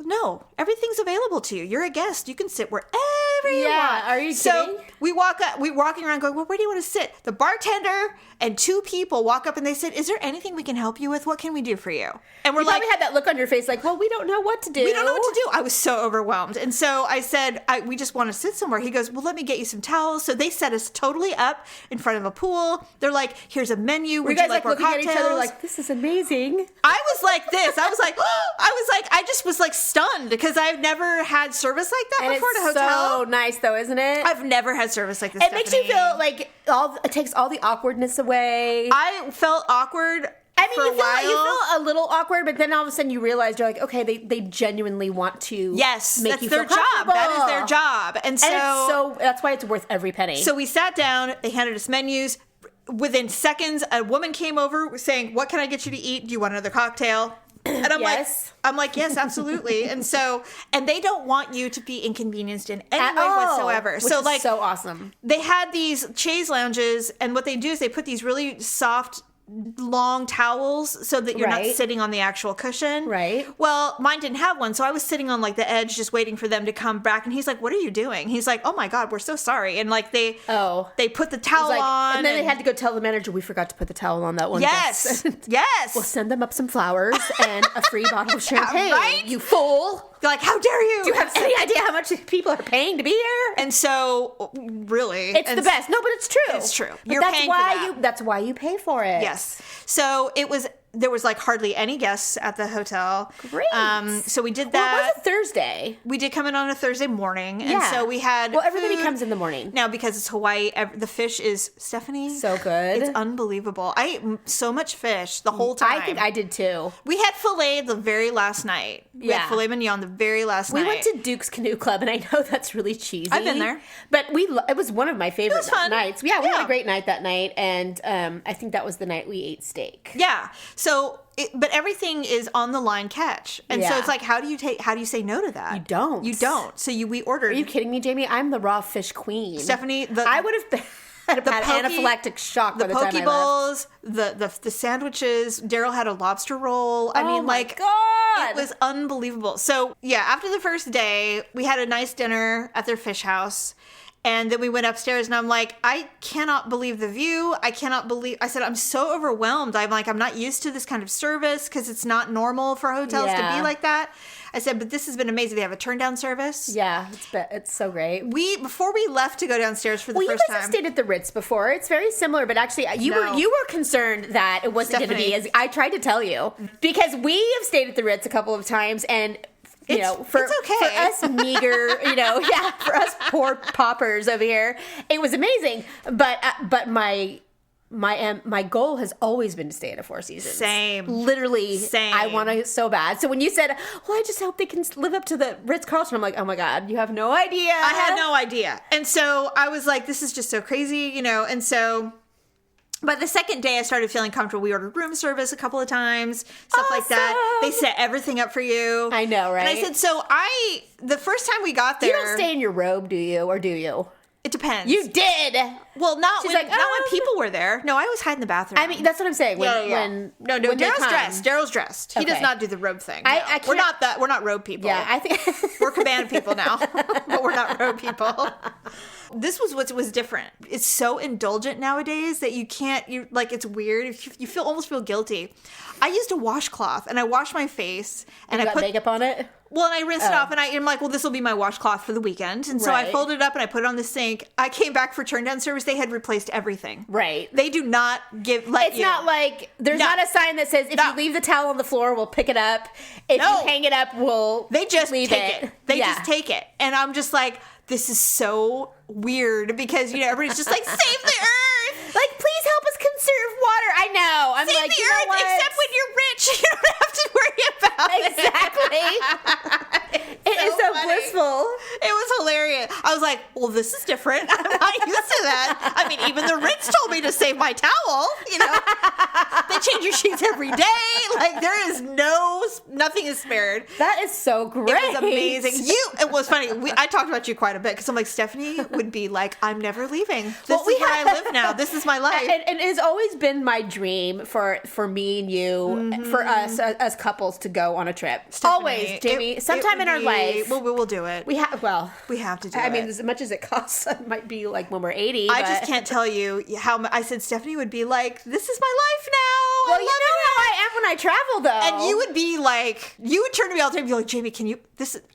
No, everything's available to you. You're a guest. You can sit wherever you want. Yeah, are you kidding? So we're walking around going, well, where do you want to sit? The bartender and 2 people walk up and they said, is there anything we can help you with? What can we do for you? And we're you like, probably had that look on your face like, well, we don't know what to do. We don't know what to do. I was so overwhelmed. And so I said, we just want to sit somewhere. He goes, well, let me get you some towels. So they set us totally up in front of a pool. They're like, here's a menu. Would you guys like looking at each other like, this is amazing? I was like this. I was like, I just was like stunned because I've never had service like that before at a hotel. So nice though, isn't it? I've never had service like this. It makes you feel like it takes all the awkwardness away. I felt awkward. I mean, you feel a little awkward, but then all of a sudden you realize you're like, okay, they genuinely want to make you feel their job. That is their job. And so that's why it's worth every penny. So we sat down, they handed us menus. Within seconds, a woman came over saying, what can I get you to eat? Do you want another cocktail? And I'm like, yes, absolutely. And they don't want you to be inconvenienced in any way whatsoever. Which is so awesome. They had these chaise lounges, and what they do is they put these really soft, long towels so that you're not sitting on the actual cushion. Right. Well, mine didn't have one, so I was sitting on like the edge just waiting for them to come back, and he's like, what are you doing? He's like, oh my God, we're so sorry. And like they put the towel on. And then they had to go tell the manager, we forgot to put the towel on that one. Yes. Yes. We'll send them up some flowers and a free bottle of champagne. Right? You fool. You're like, how dare you? Do you have any idea how much people are paying to be here? And so, really. It's the best. No, but it's true. It's true. But that's paying for that. That's why you pay for it. Yes. So there was like hardly any guests at the hotel. Great. So we did that. Well, it was a Thursday. We did come in on a Thursday morning. And so we had everybody food. comes in the morning. Now, because it's Hawaii, the fish is, Stephanie. So good. It's unbelievable. I ate so much fish the whole time. I think I did too. We had filet the very last night. We had filet mignon the very last night. We went to Duke's Canoe Club, and I know that's really cheesy. I've been there. But it was one of my favorite nights. Yeah, we had a great night that night, and I think that was the night we ate steak. Yeah. So, but everything is on the line catch. And so it's like, how do you say no to that? You don't. So we ordered. Are you kidding me, Jamie? I'm the raw fish queen. Stephanie, I would have been. Had anaphylactic shock by the time I left. The poke bowls, the sandwiches. Daryl had a lobster roll. I mean, my God. It was unbelievable. So, yeah, after the first day, we had a nice dinner at their fish house. And then we went upstairs, and I'm like, I cannot believe the view. I said, I'm so overwhelmed. I'm like, I'm not used to this kind of service because it's not normal for hotels to be like that. I said, but this has been amazing. They have a turn-down service. Yeah, it's so great. Before we left to go downstairs for the first time. You guys have stayed at the Ritz before. It's very similar, but actually, you were concerned that it wasn't going to be as. I tried to tell you because we have stayed at the Ritz a couple of times, and for us meager, for us poor paupers over here, it was amazing. But my goal has always been to stay at a Four Seasons. Same. Literally. Same. I want to so bad. So when you said, well, I just hope they can live up to the Ritz-Carlton, I'm like, oh my God, you have no idea. I had no idea. And so I was like, this is just so crazy, and so But the second day, I started feeling comfortable. We ordered room service a couple of times, stuff like that. They set everything up for you. I know, right? And I said, the first time we got there... You don't stay in your robe, do you? Or do you? It depends. You did! Well, not when people were there. No, I always hide in the bathroom. I mean, that's what I'm saying. When Daryl's dressed. Daryl's dressed. He does not do the robe thing. We're not robe people. Yeah, I think... We're Cabana people now, but we're not robe people. This was what was different. It's so indulgent nowadays that it's weird. You almost feel guilty. I used a washcloth and I washed my face and I put makeup on it. Well, and I rinsed it off and I'm like, well, this will be my washcloth for the weekend. And so I folded it up and I put it on the sink. I came back for turn down service. They had replaced everything. Right. They do not there's not a sign that says if you leave the towel on the floor, we'll pick it up. If you hang it up, They just leave take it. They just take it. And I'm just like, this is so weird because, everybody's just like, save the earth. Like, please help us conserve water. I know. I'm save like, the earth, except when you're rich. You don't have to worry about it. Exactly. It is so blissful. It was hilarious. I was like, well, this is different. I'm not used to that. I mean, even the Ritz told me to save my towel. They change your sheets every day. Like, there is nothing is spared. That is so great. It was amazing. It was funny. I talked about you quite a bit because I'm like, Stephanie would be like, I'm never leaving. This is where I live now. This is my life. And it has always been my dream for me and you, for us as couples to go on a trip. Stephanie, always, Jamie. Sometime in our life. Well, we'll do it. We have to do it. I mean, as much as it costs, it might be like when we're 80. I just can't tell you how I said Stephanie would be like, this is my life now. Well, you know how I am when I travel, though. And you would be like, you would turn to me all the time and be like, Jamie, can you,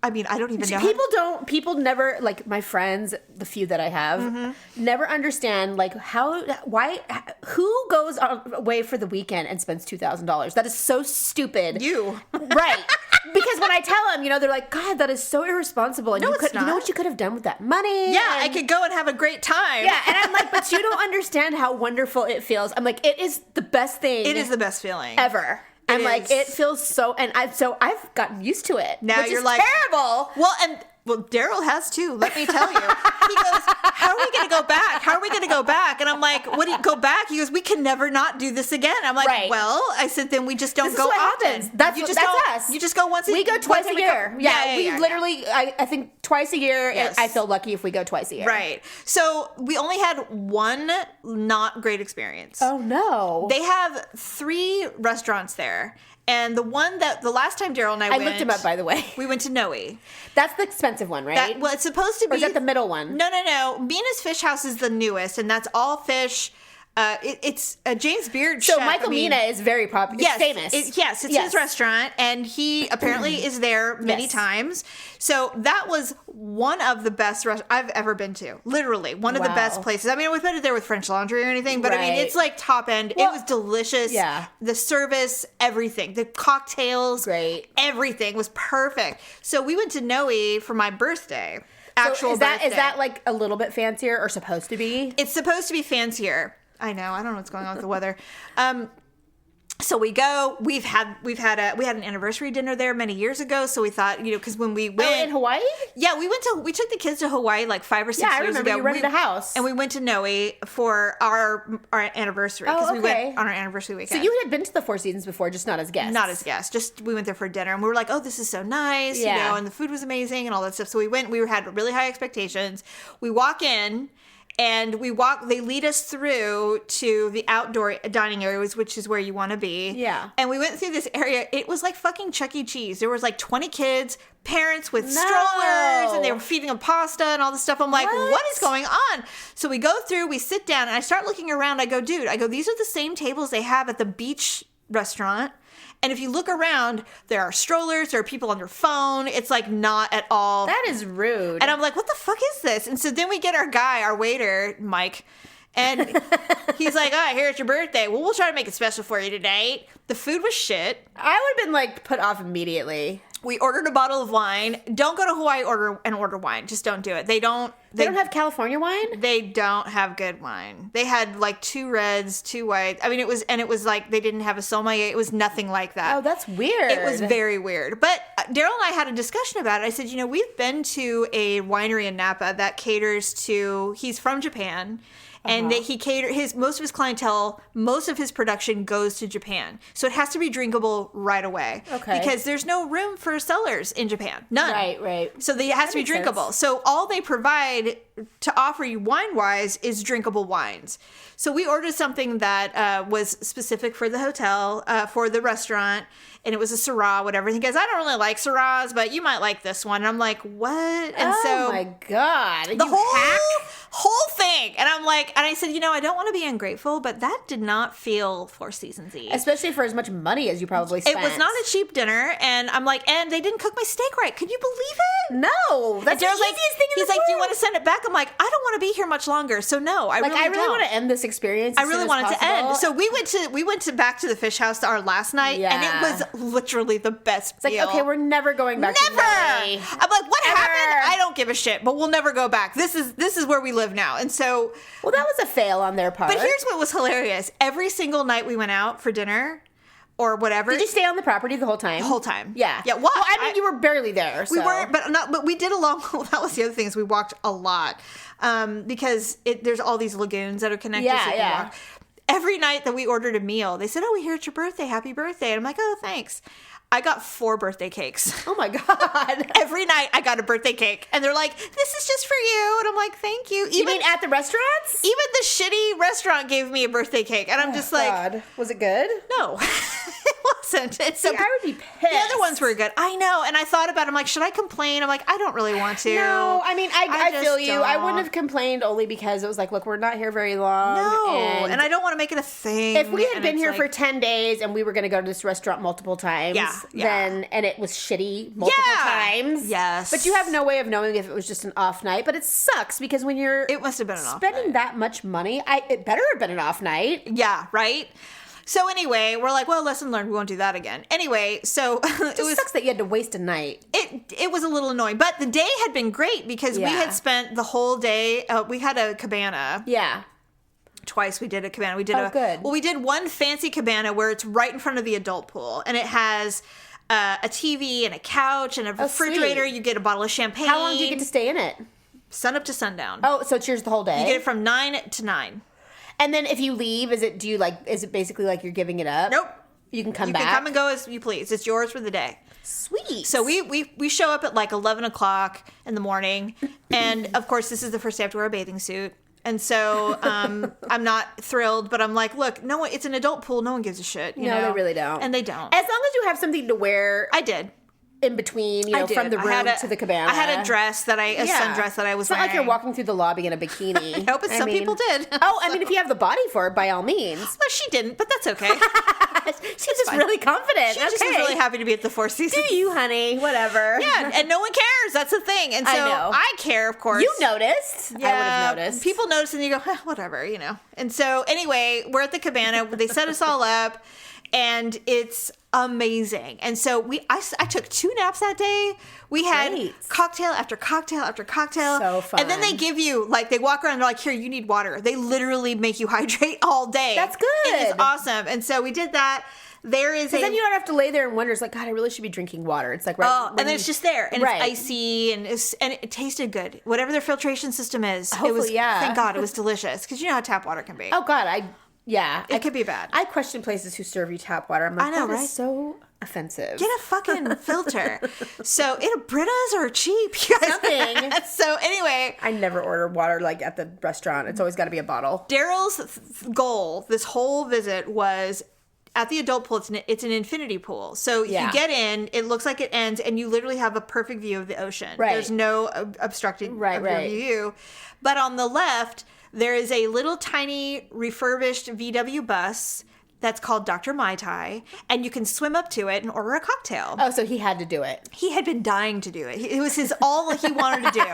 I don't even know. People never, like my friends, the few that I have, never understand, like, who goes away for the weekend and spends $2,000? That is so stupid. You. Right. Because when I tell them, they're like, God, that is so irresponsible. And no, it's not. You know what you could have done with that money? Yeah, I could go and have a great time. Yeah, and I'm like, but you don't understand how wonderful it feels. I'm like, it is the best thing. It is the best feeling. Ever. I'm like, it feels so, I've gotten used to it. Now which you're is like, terrible. Well, Daryl has too, let me tell you. He goes, how are we going to go back? How are we going to go back? And I'm like, what do you go back? He goes, we can never not do this again. I'm like, well, I said, then we just don't go often. That's us. You just go once a year. We go twice a year. Yeah, literally, I think twice a year. Yes. I feel lucky if we go twice a year. Right. So we only had one not great experience. Oh, no. They have 3 restaurants there. And the last time Daryl and I went... I looked him up, by the way. We went to Noe. That's the expensive one, right? It's supposed to be... Or is that the middle one? No. Mina's Fish House is the newest, and that's all fish. It's a James Beard chef. So Michael Mina is very popular. Yes, famous. It's his restaurant, and he apparently is there many times. So that was one of the best restaurants I've ever been to. Literally, one of the best places. I mean, we've been there with French Laundry or anything, but I mean, it's like top end. Well, it was delicious. Yeah. The service, everything. The cocktails. Great. Everything was perfect. So we went to Noe for my birthday. Is that like a little bit fancier or supposed to be? It's supposed to be fancier. I know. I don't know what's going on with the weather. So we go. We had an anniversary dinner there many years ago. So we thought, because when we went in Hawaii, we took the kids to Hawaii like 5 or 6 years ago. I remember you rented a house, and we went to Noe for our anniversary because we went on our anniversary weekend. So you had been to the Four Seasons before, just not as guests. Not as guests. Just we went there for dinner, and we were like, oh, this is so nice, and the food was amazing and all that stuff. So we went. We had really high expectations. We walk in. And they lead us through to the outdoor dining areas, which is where you want to be. Yeah. And we went through this area. It was like fucking Chuck E. Cheese. There was like 20 kids, parents with strollers, and they were feeding them pasta and all this stuff. I'm like, what is going on? So we go through, we sit down, and I start looking around. I go, these are the same tables they have at the beach restaurant. And if you look around, there are strollers, there are people on their phone. It's like not at all. That is rude. And I'm like, what the fuck is this? And so then we get our waiter, Mike, and he's like, all right, here's your birthday. Well, we'll try to make it special for you today. The food was shit. I would have been like put off immediately. We ordered a bottle of wine. Don't go to Hawaii order wine. Just don't do it. They don't have California wine? They don't have good wine. They had like 2 reds, 2 whites. I mean, it was like they didn't have a sommelier. It was nothing like that. Oh, that's weird. It was very weird. But Daryl and I had a discussion about it. I said, we've been to a winery in Napa that caters to, he's from Japan. and that he most of his clientele, most of his production goes to Japan. So it has to be drinkable right away. Okay. Because there's no room for cellars in Japan. None. Right. So it has to be drinkable. Sense. So all they provide to offer you wine-wise is drinkable wines. So we ordered something that was specific for the hotel, for the restaurant, and it was a Syrah, whatever. He goes, I don't really like Syrahs, but you might like this one. And I'm like, what? And oh my God. The whole thing. And I'm like, and I said, I don't want to be ungrateful, but that did not feel Four Seasons-y. Especially for as much money as you probably spent. It was not a cheap dinner. And I'm like, and they didn't cook my steak right. Could you believe it? No. That's the easiest thing in He's the like, world. do you want to send it back? I'm like, I don't want to be here much longer. So no, I really want to end this experience. I really want it to end. So we went back to the Fish House our last night, and it was literally the best It's like, okay, we're never going back. Never. I'm like, what happened? I don't give a shit, but we'll never go back. This is where we live now. And so, well, that was a fail on their part. But here's what was hilarious. Every single night we went out for dinner or whatever. Did you stay on the property the whole time? The whole time. Yeah. Yeah. Well, I mean, you were barely there. So. We weren't, but we did that was the other thing is we walked a lot because there's all these lagoons that are connected. Yeah. Every night that we ordered a meal, they said, "Oh, we hear it's your birthday. Happy birthday!" And I'm like, "Oh, thanks." I got 4 birthday cakes. Oh my God. Every night I got a birthday cake. And they're like, this is just for you. And I'm like, thank you. You mean at the restaurants? Even the shitty restaurant gave me a birthday cake. And I'm just like. God. Was it good? No. It wasn't. It's so. I would be pissed. The other ones were good. I know. And I thought about it. I'm like, should I complain? I'm like, I don't really want to. No. I mean, I feel you. Don't. I wouldn't have complained only because it was like, look, we're not here very long. No. And I don't want to make it a thing. If we had been here for 10 days and we were going to go to this restaurant multiple times, then. And it was shitty multiple times. Yes. But you have no way of knowing if it was just an off night. But it sucks because when you're it must have been an off spending night. that much money, it better have been an off night. Yeah, right? So anyway, we're like, well, lesson learned. We won't do that again. Anyway, so it sucks that you had to waste a night. It was a little annoying. But the day had been great because we had spent the whole day. We had a cabana. Yeah. Twice we did a cabana. We did good. Well, we did one fancy cabana where it's right in front of the adult pool. And it has a TV and a couch and a refrigerator. Sweet. You get a bottle of champagne. How long do you get to stay in it? Sun up to sundown. Oh, so it's yours the whole day? You get it from 9 to 9. And then if you leave, is it basically like you're giving it up? Nope. You can come back? You can come and go as you please. It's yours for the day. Sweet. So we show up at like 11 o'clock in the morning. And of course, this is the first day I have to wear a bathing suit. And so I'm not thrilled, but I'm like, look, no one, it's an adult pool. No one gives a shit. You know? They really don't. And they don't. As long as you have something to wear. I did. In between, from the room to the cabana. I had a dress sundress that I was It's not wearing. like you're walking through the lobby in a bikini. I know, but some people did. I mean, if you have the body for it, by all means. Well, she didn't, but that's okay. She's just really confident. She just was really happy to be at the Four Seasons. Do you, honey? Whatever. Yeah, and no one cares. That's the thing. And so I care, of course. You noticed. Yeah, I would have noticed. People notice and you go, whatever, And so anyway, we're at the cabana. They set us all up. And it's amazing. And so I took 2 naps that day. We had cocktail after cocktail after cocktail. So fun. And then they give you, they walk around and they're like, here, you need water. They literally make you hydrate all day. That's good. It is awesome. And so we did that. There is then you don't have to lay there and wonder, it's like, God, I really should be drinking water. It's like, and then it's just there. And it's icy and it tasted good. Whatever their filtration system is. Hopefully, Thank God it was delicious. Because you know how tap water can be. Oh, God, it could be bad. I question places who serve you tap water. I'm like, that is so offensive. Get a fucking filter. So, Britas are cheap. You guys. Something. So, anyway. I never order water at the restaurant. It's always got to be a bottle. Daryl's goal this whole visit was at the adult pool. It's an infinity pool. So, you get in, it looks like it ends, and you literally have a perfect view of the ocean. Right. There's no obstructed view. But on the left, there is a little tiny refurbished VW bus that's called Dr. Mai Tai, and you can swim up to it and order a cocktail. Oh, so he had to do it. He had been dying to do it. It was all he wanted to do.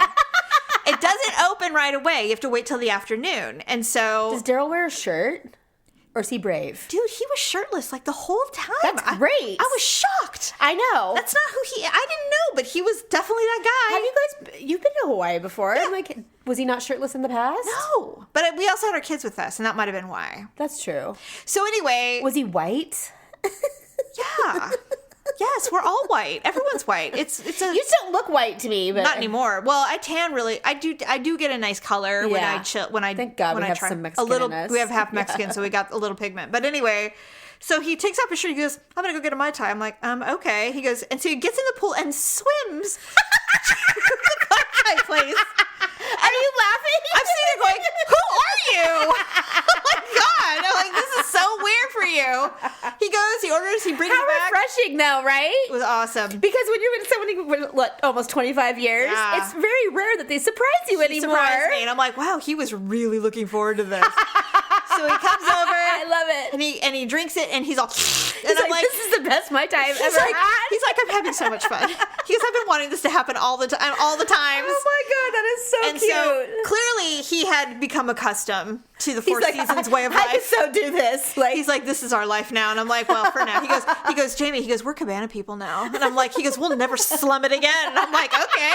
It doesn't open right away. You have to wait till the afternoon. And so... Does Daryl wear a shirt? Or is he brave? Dude, he was shirtless the whole time. That's great. I was shocked. I know. That's not who I didn't know, but he was definitely that guy. You've been to Hawaii before. Yeah. Was he not shirtless in the past? No. But we also had our kids with us, and that might have been why. That's true. So anyway. Was he white? Yeah. Yes, Yes, we're all white. Everyone's white. It's a. You still look white to me, but Not anymore. Well, I tan really. I do get a nice color when I chill. When I thank God when we I have try, some Mexican a little. in us. We have half Mexican, so we got a little pigment. But anyway, so he takes off his shirt. He goes, "I'm gonna go get a Mai Tai." I'm like, okay. He goes, and so he gets in the pool and swims to the Mai Tai place. Are you laughing? I'm sitting there going, "Who are you?" Oh my God! I'm like, this is so weird for you. He goes, he orders, he brings How it back. refreshing, though, right? It was awesome. Because when you're with somebody for almost 25 years, Yeah. it's very rare that they surprise you He anymore. surprised me, and I'm like, wow, he was really looking forward to this. So he comes over. I love it. And he drinks it, and he's all. And He's like, this is the best Mai Tai I've ever had. He's like, I'm having so much fun. He goes, I've been wanting this to happen all the time, all the times. Oh my God, that is so And cute. so clearly he had become accustomed to the Four Seasons way of I could life. so do this. Like, He's like, this is our life now. And I'm like, well, for now. He goes, Jamie, he goes, we're Cabana people now. And I'm like, he goes, we'll never slum it again. And I'm like, okay.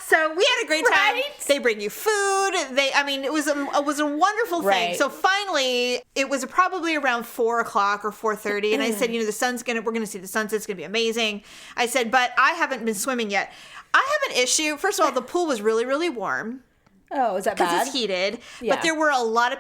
So we had a great time. Right? They bring you food. It was a wonderful thing. Right. So finally, it was probably around 4:00 or 4:30. And I said, we're going to see the sunset. It's going to be amazing. I said, but I haven't been swimming yet. I have an issue. First of all, the pool was really, really warm. oh, is that bad? Because it's heated. Yeah. But there were a lot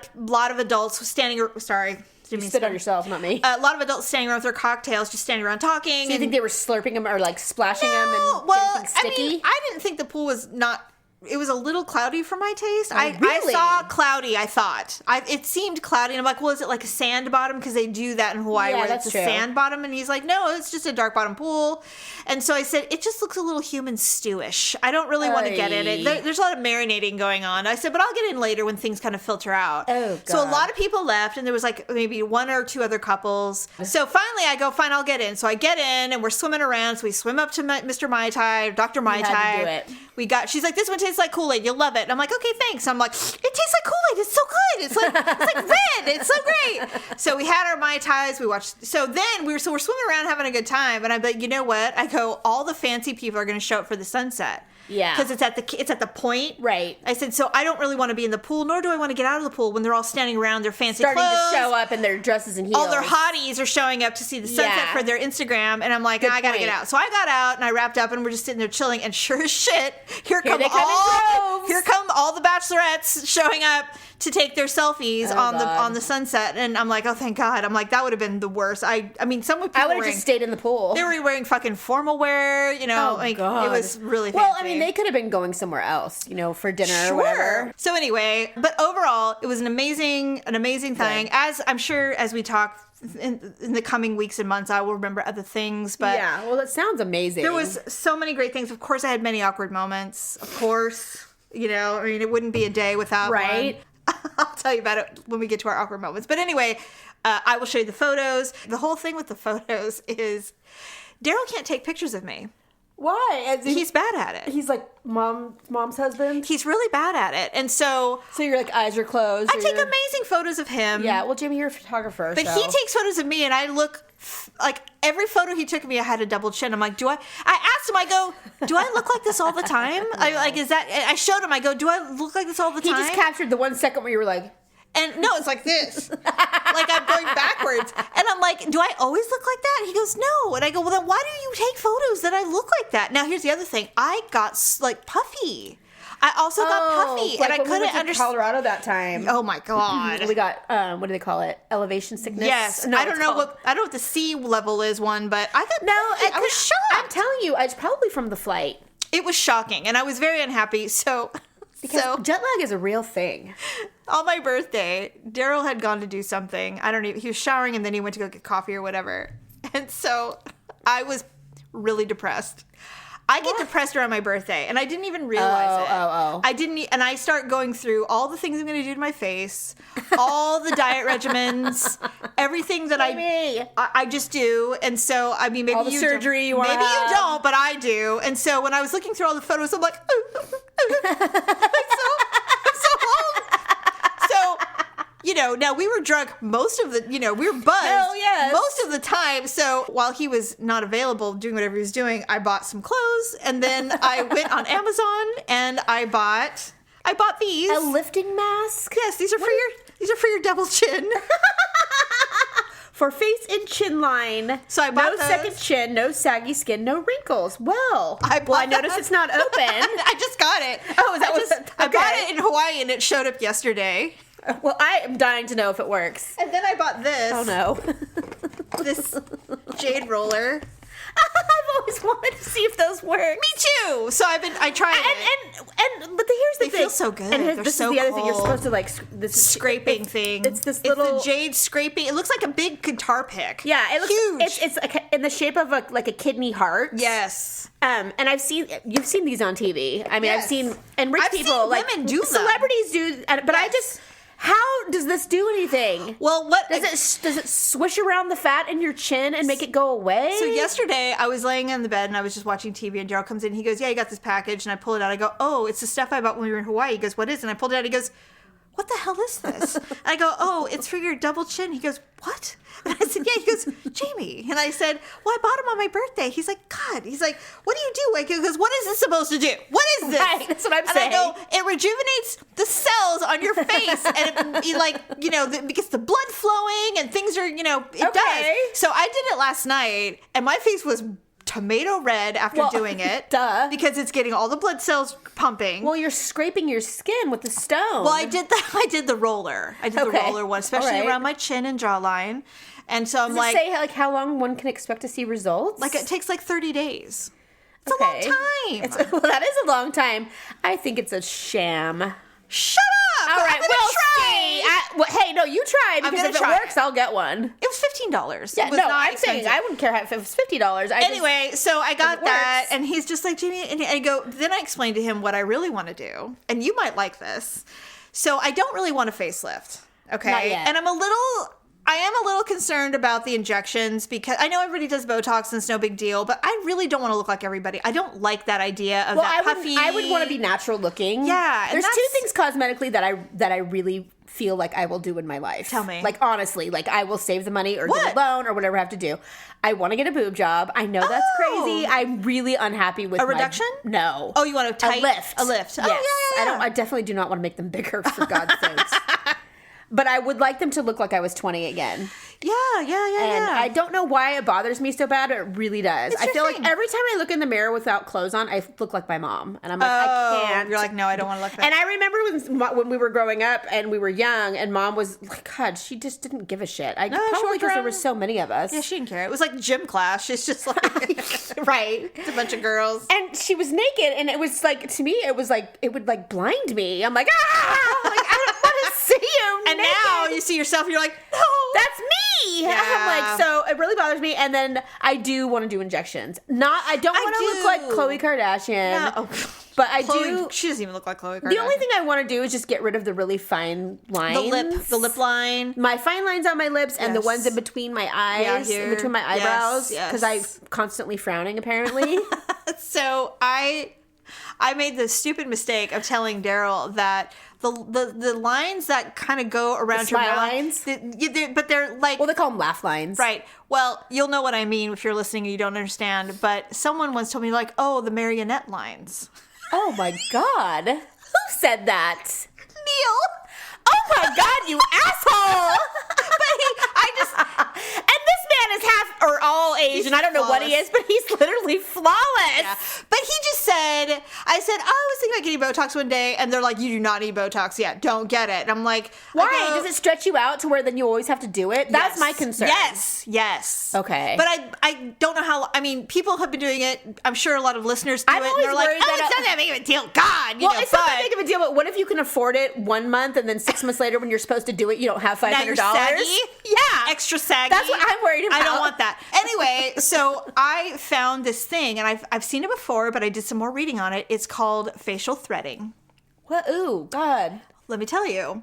of adults standing. Sorry. You spit on yourself, not me. A lot of adults standing around with their cocktails, just standing around talking. So you think they were slurping them or like splashing them and getting sticky? I didn't think the pool was not. It was a little cloudy for my taste. Really? I saw cloudy. I thought it seemed cloudy, and I'm like, well, is it like a sand bottom? Because they do that in Hawaii, Yeah, where that's it's a true. sand bottom. And he's like, no, it's just a dark bottom pool. And so I said, it just looks a little human stewish. I don't really want to get in it. There's a lot of marinating going on. I said, but I'll get in later when things kind of filter out. Oh, God. So a lot of people left, and there was like maybe one or two other couples. So finally, I go, fine, I'll get in. So I get in, and we're swimming around. So we swim up to Mr. Mai Tai, Dr. Mai You had Tai. to do it. She's like, this one tastes like Kool-Aid. You'll love it. And I'm like, okay, thanks. I'm like, it tastes like Kool-Aid. It's so good. It's like red. It's so great. So we had our Mai Tais. We watched. So then we're swimming around having a good time. And I'm like, you know what? I go, all the fancy people are going to show up for the sunset. Yeah. Because it's at the point. Right. I said, so I don't really want to be in the pool, nor do I want to get out of the pool when they're all standing around their fancy Starting clothes. to show up in their dresses and heels. All their hotties are showing up to see the sunset Yeah. for their Instagram, and I'm like, I gotta get out. So I got out and I wrapped up, and we're just sitting there chilling. And sure as shit, here come they come in droves. all the bachelorettes showing up to take their selfies on God. the sunset. And I'm like, oh thank God. I'm like, that would have been the worst. I mean, some people I would have just stayed in the pool. They were wearing fucking formal wear. Oh, like God. it was really well. fancy. I mean, they could have been going somewhere else, for dinner or whatever. So anyway, but overall, it was an amazing thing. As I'm sure, as we talk in the coming weeks and months, I will remember other things. But yeah, well, that sounds amazing. there was so many great things. Of course, I had many awkward moments. Of course, it wouldn't be a day without right. one. I'll tell you about it when we get to our awkward moments. But anyway, I will show you the photos. The whole thing with the photos is Daryl can't take pictures of me. Why? He's bad at it. He's like mom's husband. He's really bad at it. And so you're like eyes are closed. I take amazing photos of him. Yeah, well, Jamie, you're a photographer. But he takes photos of me, and I look like every photo he took of me, I had a double chin. I'm like, I asked him, I go, do I look like this all the time? I showed him, I go, do I look like this all the time? He just captured the 1 second where you were like, and no, it's like this. Like I'm going backwards. And I'm like, do I always look like that? He goes, no. And I go, well, then why do you take photos that I look like that? Now, here's the other thing. I got like puffy. I also got puffy. Like and I when we couldn't went to understand. Colorado that time. Oh my God. We got, what do they call it? Elevation sickness? Yes. No, I don't know what the sea level is one, but I got puffy. I was shocked. I'm telling you, it's probably from the flight. It was shocking. And I was very unhappy. Because jet lag is a real thing. On my birthday, Daryl had gone to do something. He was showering, and then he went to go get coffee or whatever. And so I was really depressed. I get depressed around my birthday, and I didn't even realize it. I didn't, and I start going through all the things I'm going to do to my face, all the diet regimens, everything that I just do. And so, I mean, maybe all the surgery you want. Maybe you don't, but I do. And so when I was looking through all the photos, I'm like, I'm so home. So, now we were drunk most of the, we were buzzed yes. most of the time. So while he was not available doing whatever he was doing, I bought some clothes, and then I went on Amazon and I bought these. A lifting mask? Yes, these are for your double chin. for face and chin line. So I bought no second chin, no saggy skin, no wrinkles. Well, I noticed it's not open. I just got it. Oh, is that okay. I bought it in Hawaii and it showed up yesterday. Well, I am dying to know if it works. And then I bought this. Oh no. This jade roller. I've always wanted to see if those work. Me too. So I tried it. But here's the thing. They feel so good. And They're this so is the other cold. thing. You're supposed to like this scraping thing. It's this little. It's the jade scraping. It looks like a big guitar pick. Yeah, it looks huge. It's like in the shape of like a kidney heart. Yes. And you've seen these on TV. I mean, Yes. I've seen people seen like women do them. celebrities do, but I just. How does this do anything? Well, what does it swish around the fat in your chin and make it go away? So yesterday I was laying in the bed and I was just watching TV and Daryl comes in. He goes, "Yeah, you got this package," and I pull it out. I go, "Oh, it's the stuff I bought when we were in Hawaii." He goes, "What is it?" And I pulled it out. He goes, "What the hell is this?" And I go, "Oh, it's for your double chin." He goes, "What?" And I said, "Yeah." He goes, "Jamie." And I said, "Well, I bought them on my birthday." He's like, "God." He's like, "What do you do?" Like, he goes, "What is this supposed to do? What is this?" Right, that's what I'm saying. And I go, "It rejuvenates the cells on your face." And it, because the blood flowing and things are, it does. So I did it last night and my face was tomato red after doing it. Duh. Because it's getting all the blood cells pumping. Well, you're scraping your skin with the stone. Well, I did the roller. I did the roller one, especially around my chin and jawline. And so I'm Does it say how long one can expect to see results? Like it takes like 30 days. It's a long time. Well, that is a long time. I think it's a sham. Shut up! All right, we'll see. Hey, no, you try because if it works, I'll get one. It was $15. Yeah, it was no, not I'm expensive. saying I wouldn't care if it was $50. Anyway, so I got that, works. and he's just like, "Jamie," and I go. Then I explained to him what I really want to do, and you might like this. So I don't really want a facelift, okay? Not yet. And I am a little concerned about the injections because I know everybody does Botox and it's no big deal, but I really don't want to look like everybody. I don't like that idea of that puffy. I would want to be natural looking. Yeah, there's two things cosmetically that I really feel like I will do in my life. Tell me. Like honestly, like I will save the money or get a loan or whatever I have to do. I want to get a boob job. I know that's crazy. I'm really unhappy with a reduction. No. Oh, you want a lift? A lift. Yes. Oh, yeah. I definitely do not want to make them bigger for God's sakes. But I would like them to look like I was 20 again. Yeah. And I don't know why it bothers me so bad. It really does. I feel like every time I look in the mirror without clothes on, I look like my mom. And I'm like, I can't. You're like, no, I don't want to look that. And I remember when we were growing up and we were young and mom was like, God, she just didn't give a shit. Probably because there were so many of us. Yeah, she didn't care. It was like gym class. She's just like, right. It's a bunch of girls. And she was naked and it was like, to me, it was like, it would like blind me. I'm like, ah! Like, I don't want to see you And naked. now you see yourself and you're like, no. That's me. Yeah. I'm like, so it really bothers me. And then I do want to do injections. I don't want to look like Khloe Kardashian. No. But I do. She doesn't even look like Khloe Kardashian. The only thing I want to do is just get rid of the really fine lines. The lip line. My fine lines on my lips and the ones in between my eyes, in between my eyebrows. Because I'm constantly frowning, apparently. So I made the stupid mistake of telling Daryl that the lines that kind of go around your mouth. Lines? But they're like... Well, they call them laugh lines. Right. Well, you'll know what I mean if you're listening and you don't understand. But someone once told me, like, oh, the marionette lines. Oh, my God. Who said that? Neil. Oh, my God, you asshole. And this man is half or all Asian. I don't know what he is, but he's literally flawless. Yeah. But he just said, I said, oh, I was thinking about getting Botox one day. And they're like, you do not need Botox yet. Don't get it. And I'm like, why? Does it stretch you out to where then you always have to do it? That's my concern. Yes. Okay. But I don't know how, I mean, people have been doing it. I'm sure a lot of listeners do it. And they're like, oh, it's not that big of a deal. God, it's not that big of a deal, but what if you can afford it 1 month and then 6 months later when you're supposed to do it, you don't have $500? Now you're saggy? Yeah. Extra saggy. That's what I'm worried about. I don't want that. Anyway, so I found this thing, and I've seen it before, but I did some more reading on it. It's called facial threading. What? Ooh, God. Let me tell you.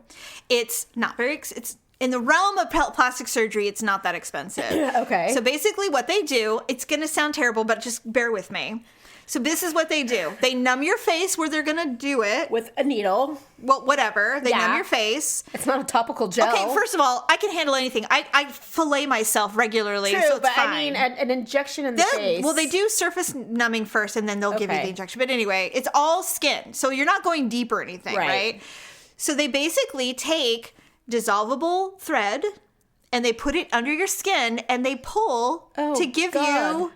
It's not very... It's in the realm of plastic surgery, it's not that expensive. Okay. So basically what they do, it's going to sound terrible, but just bear with me. So this is what they do. They numb your face where they're going to do it. With a needle. Well, whatever. They numb your face. It's not a topical gel. Okay, first of all, I can handle anything. I fillet myself regularly, True, so it's but fine. I mean, an injection in the face. Well, they do surface numbing first, and then they'll give you the injection. But anyway, it's all skin. So you're not going deep or anything, right? So they basically take dissolvable thread and they put it under your skin and they pull to give you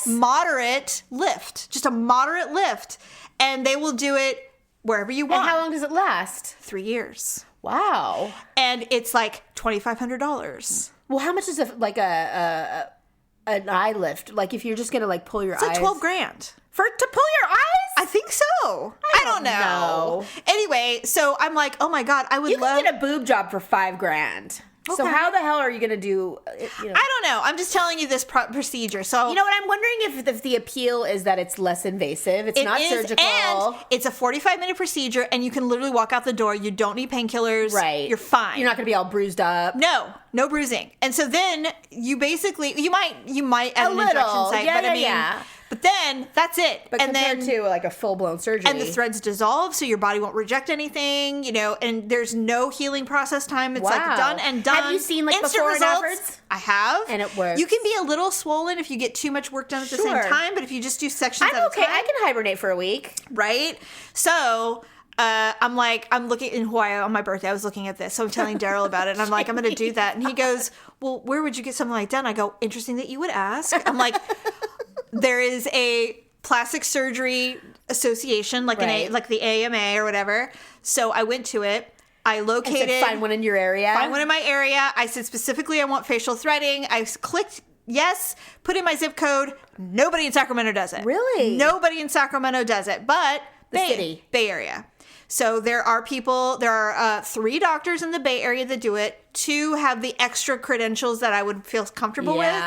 moderate lift, just a moderate lift. And they will do it wherever you want. And how long does it last? 3 years. Wow. And it's like $2,500. Well, how much is an eye lift? Like if you're just going to like pull your eyes? It's like $12,000. To pull your eyes? I think so. I don't know. Anyway, so I'm like, oh my God, I would love. You can get a boob job for $5,000. Okay. So how the hell are you going to do? I don't know. I'm just telling you this procedure. So you know what? I'm wondering if the appeal is that it's less invasive. It's not surgical. And it's a 45-minute procedure, and you can literally walk out the door. You don't need painkillers. Right. You're fine. You're not going to be all bruised up. No bruising. And so then you basically, you might at an injection site, but I mean, but then that's it. But compared to like a full-blown surgery. And the threads dissolve, so your body won't reject anything, and there's no healing process time. It's like done and done. Have you seen like instant before results? and afterwards? I have. And it works. You can be a little swollen if you get too much work done at the same time, but if you just do sections at a time. I can hibernate for a week. Right? So I'm looking in Hawaii on my birthday. I was looking at this. So I'm telling Daryl about it. And I'm like, I'm going to do that. And he goes, well, where would you get something like that? And I go, interesting that you would ask. I'm like, there is a plastic surgery association, like like the AMA or whatever. So I went to it. I located. And find one in your area. Find one in my area. I said specifically I want facial threading. I clicked yes, put in my zip code. Nobody in Sacramento does it. Really? Nobody in Sacramento does it. But the city. Bay Area. So there are 3 doctors in the Bay Area that do it. 2 have the extra credentials that I would feel comfortable with.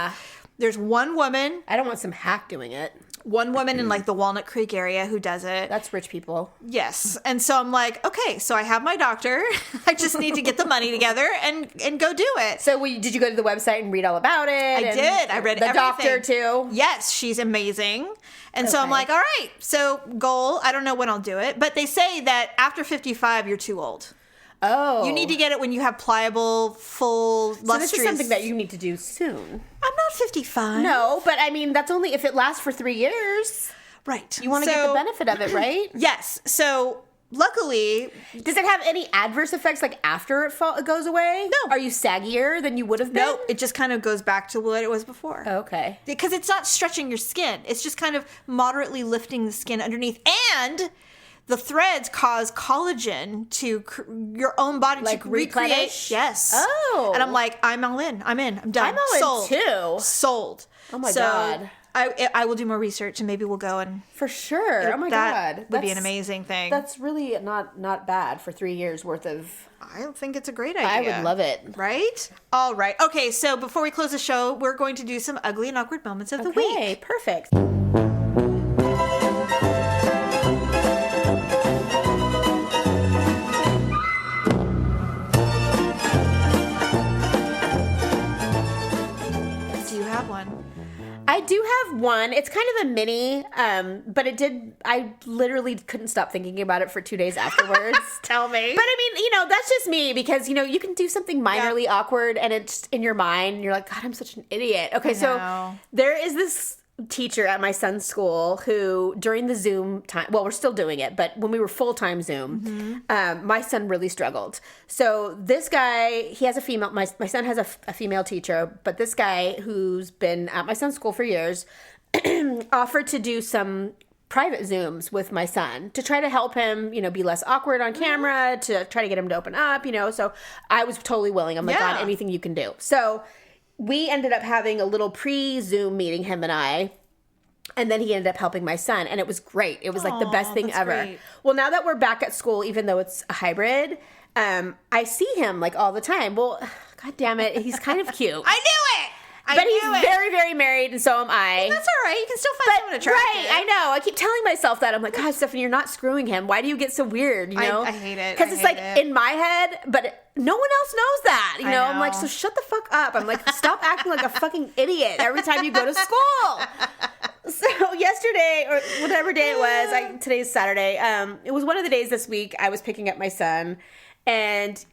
There's one woman. I don't want some hack doing it. One woman in like the Walnut Creek area who does it. That's rich people. Yes. And so I'm like, okay, so I have my doctor. I just need to get the money together and go do it. So did you go to the website and read all about it? I did. I read everything. The doctor too? Yes, she's amazing. And so I'm like, all right, so goal, I don't know when I'll do it. But they say that after 55, you're too old. Oh. You need to get it when you have pliable, full, lustrous. So this is something that you need to do soon. I'm not 55. No, but I mean, that's only if it lasts for 3 years. Right. You want to get the benefit of it, right? Yes. So luckily. Does it have any adverse effects like after it goes away? No. Are you saggier than you would have been? No, it just kind of goes back to what it was before. Okay. Because it's not stretching your skin. It's just kind of moderately lifting the skin underneath. And the threads cause collagen to your own body like to recreate. Replenish? Yes. Oh. And I'm like, I'm all in. I'm in. I'm done. I'm all in too. Sold. Oh my God. I will do more research and maybe we'll go and for sure. Oh my God, God, would be an amazing thing. That's really not bad for 3 years worth of. I think it's a great idea. I would love it. Right? All right. Okay. So before we close the show, we're going to do some ugly and awkward moments of the week. Okay. Perfect. I do have one. It's kind of a mini, but I literally couldn't stop thinking about it for 2 days afterwards. Tell me. But I mean, that's just me because, you can do something minorly awkward and it's in your mind and you're like, God, I'm such an idiot. Okay, so there is this teacher at my son's school who during the Zoom time, well, we're still doing it, but when we were full-time Zoom, my son really struggled. So this guy, he has a female, my son has a female teacher, but this guy who's been at my son's school for years offered to do some private Zooms with my son to try to help him, be less awkward on camera, to try to get him to open up, so I was totally willing. I'm like, God, anything you can do. So we ended up having a little pre-Zoom meeting, him and I, and then he ended up helping my son, and it was great. It was like the best thing ever. Great. Well, now that we're back at school, even though it's a hybrid, I see him like all the time. Well, God damn it, he's kind of cute. I knew it! But he's very, very married, and so am I. Well, that's all right. You can still find someone attractive. Right, I know. I keep telling myself that. I'm like, God, Stephanie, you're not screwing him. Why do you get so weird, I hate it. Because it's like in my head, but no one else knows that, I know? I'm like, so shut the fuck up. I'm like, stop acting like a fucking idiot every time you go to school. So yesterday, or whatever day it was, today's Saturday, it was one of the days this week I was picking up my son, and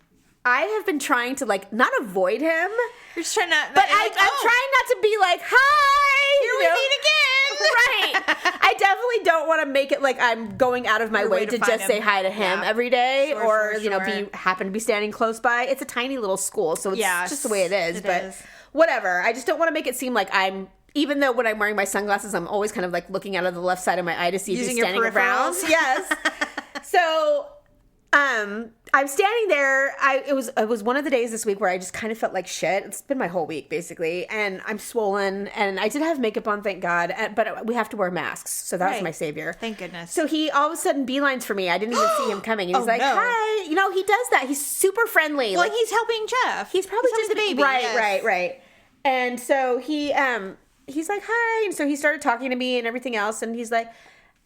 I have been trying to not avoid him. You're just trying not, but I'm trying not to be like, hi. Here we meet again. Right. I definitely definitely don't want to make it like I'm going out of my way to just say hi to him every day, or you know, happen to be standing close by. It's a tiny little school, so it's just the way it is. But whatever. I just don't want to make it seem like I'm. Even though when I'm wearing my sunglasses, I'm always kind of like looking out of the left side of my eye to see if he's standing around. Yes. So, I'm standing there. It was one of the days this week where I just kind of felt like shit. It's been my whole week basically, and I'm swollen, and I did have makeup on, thank God. But we have to wear masks, so that was my savior. Thank goodness. So he all of a sudden beelines for me. I didn't even see him coming, and he's like, "Hi," you know, he does that. He's super friendly. Well, like, he's helping Jeff. He's probably just the baby, right. And so he's like, "Hi," and so he started talking to me and everything else, and he's like.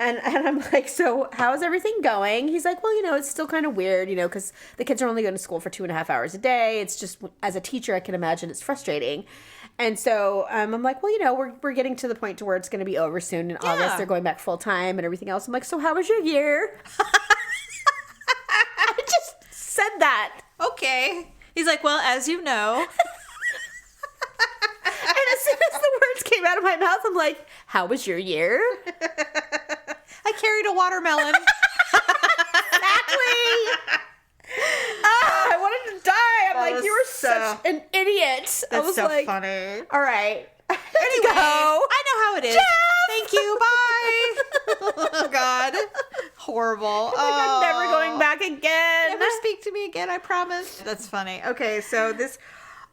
And I'm like, so how's everything going? He's like, well, you know, it's still kind of weird, you know, because the kids are only going to school for 2.5 hours a day. It's just, as a teacher, I can imagine it's frustrating. And so I'm like, well, you know, we're getting to the point to where it's going to be over soon in August. They're going back full time and everything else. I'm like, so how was your year? I just said that. Okay. He's like, well, as you know. And as soon as the words came out of my mouth, I'm like, how was your year? I carried a watermelon. Exactly. I wanted to die. I'm like, you were such an idiot. That's I was so like, funny. All right. Anyway, I know how it is. Jeff! Thank you. Bye. Oh, God. Horrible. I'm never going back again. Never speak to me again, I promise. That's funny. Okay, so this...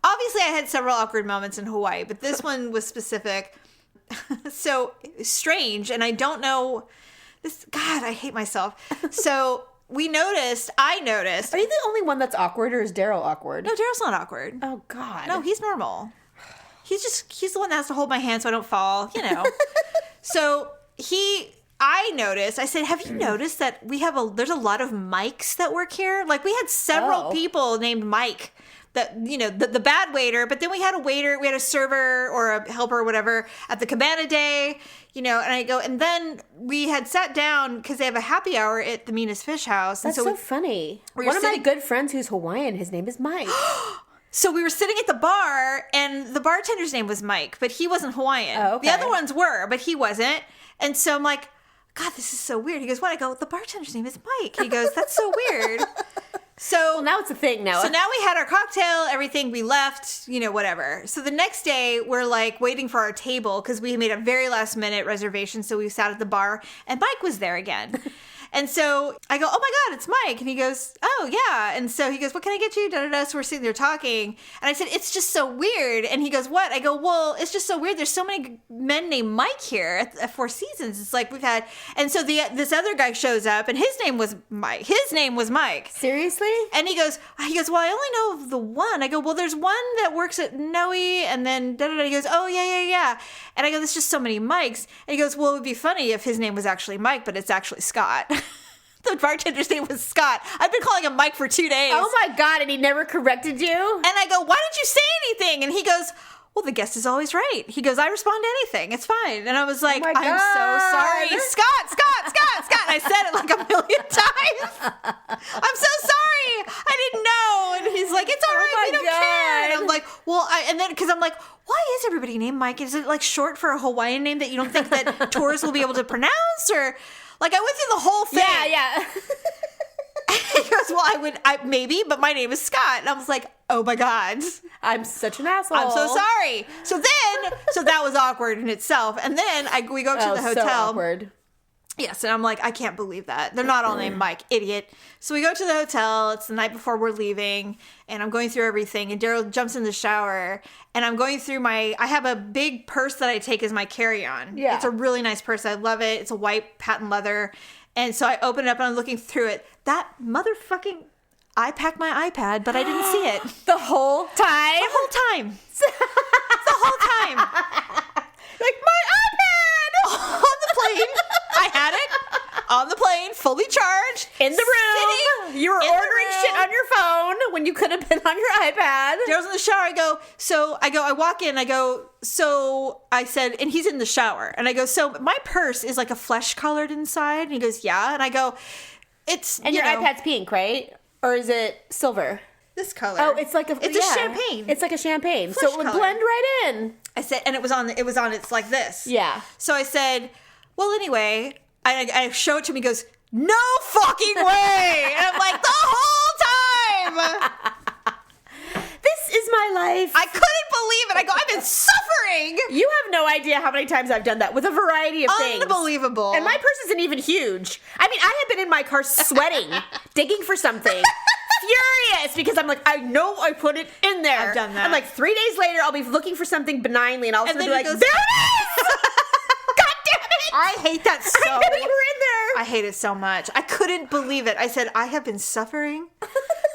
Obviously, I had several awkward moments in Hawaii, but this one was specific. So strange, and I don't know... This, God, I hate myself. So I noticed. Are you the only one that's awkward, or is Daryl awkward? No, Daryl's not awkward. Oh, God. No, he's normal. He's the one that has to hold my hand so I don't fall, you know. So I noticed, I said, have you noticed that there's a lot of Mikes that work here? Like, we had several people named Mike. That, you know, the bad waiter, but then we had a server or a helper or whatever at the Cabana day, you know, and I go, and then we had sat down because they have a happy hour at the Meanest Fish House. And That's so funny. One of my good friends who's Hawaiian, his name is Mike. So we were sitting at the bar, and the bartender's name was Mike, but he wasn't Hawaiian. Oh, okay. The other ones were, but he wasn't. And so I'm like, God, this is so weird. He goes, what? I go, the bartender's name is Mike. He goes, that's so weird. So now it's a thing now. So now we had our cocktail, everything, we left, you know, whatever. So the next day we're like waiting for our table because we made a very last minute reservation. So we sat at the bar and Mike was there again. And so I go, oh my God, it's Mike. And he goes, oh yeah. And so he goes, what can I get you? Da, da, da. So we're sitting there talking. And I said, it's just so weird. And he goes, what? I go, well, it's just so weird. There's so many men named Mike here at Four Seasons. It's like we've had, and so this other guy shows up and his name was Mike. Seriously? And he goes, well, I only know of the one. I go, well, there's one that works at Noe, and then da da da. He goes, oh yeah. And I go, there's just so many Mikes. And he goes, well, it would be funny if his name was actually Mike, but it's actually Scott. The bartender's name was Scott. I've been calling him Mike for 2 days. Oh my God, and he never corrected you? And I go, why didn't you say anything? And he goes, well, the guest is always right. He goes, I respond to anything. It's fine. And I was like, I'm so sorry. Scott. And I said it like a million times. I'm so sorry. I didn't know. And he's like, it's all right. We don't care. And I'm like, well, because I'm like, why is everybody named Mike? Is it like short for a Hawaiian name that you don't think that tourists will be able to pronounce? Or like I went through the whole thing. Yeah. He goes, well, maybe, but my name is Scott. And I was like, oh my God. I'm such an asshole. I'm so sorry. So that was awkward in itself. And then we go to the hotel. So awkward. Yes, and I'm like, I can't believe that. They're not all named Mike, idiot. So we go to the hotel. It's the night before we're leaving, and I'm going through everything, and Daryl jumps in the shower, and I'm going through I have a big purse that I take as my carry-on. Yeah. It's a really nice purse. I love it. It's a white patent leather. And so I open it up, and I'm looking through it. That motherfucking... I packed my iPad, but I didn't see it. The whole time? The whole time. The whole time. Like, my iPad! On the plane. I had it on the plane, fully charged. In the room. You were ordering shit on your phone when you could have been on your iPad. Daryl's in the shower. I walk in, I said, and he's in the shower. And I go, so my purse is like a flesh colored inside. And he goes, yeah. And I go, it's, and your iPad's pink, right? Or is it silver? This color. Oh, it's like a champagne. It's like a champagne. Flesh so it would color. blend right in. I said, and it's like this. Yeah. So I said, Well, anyway, I show it to him. He goes, no fucking way. And I'm like, the whole time. This is my life. I couldn't believe it. I go, I've been suffering. You have no idea how many times I've done that with a variety of things. Unbelievable. And my purse isn't even huge. I mean, I have been in my car sweating, digging for something. Furious because I'm like, I know I put it in there. I've done that. And like 3 days later, I'll be looking for something benignly and all of a sudden be like, goes, there it is! God damn it! I hate that so. I knew you were in there. I hate it so much. I couldn't believe it. I said, I have been suffering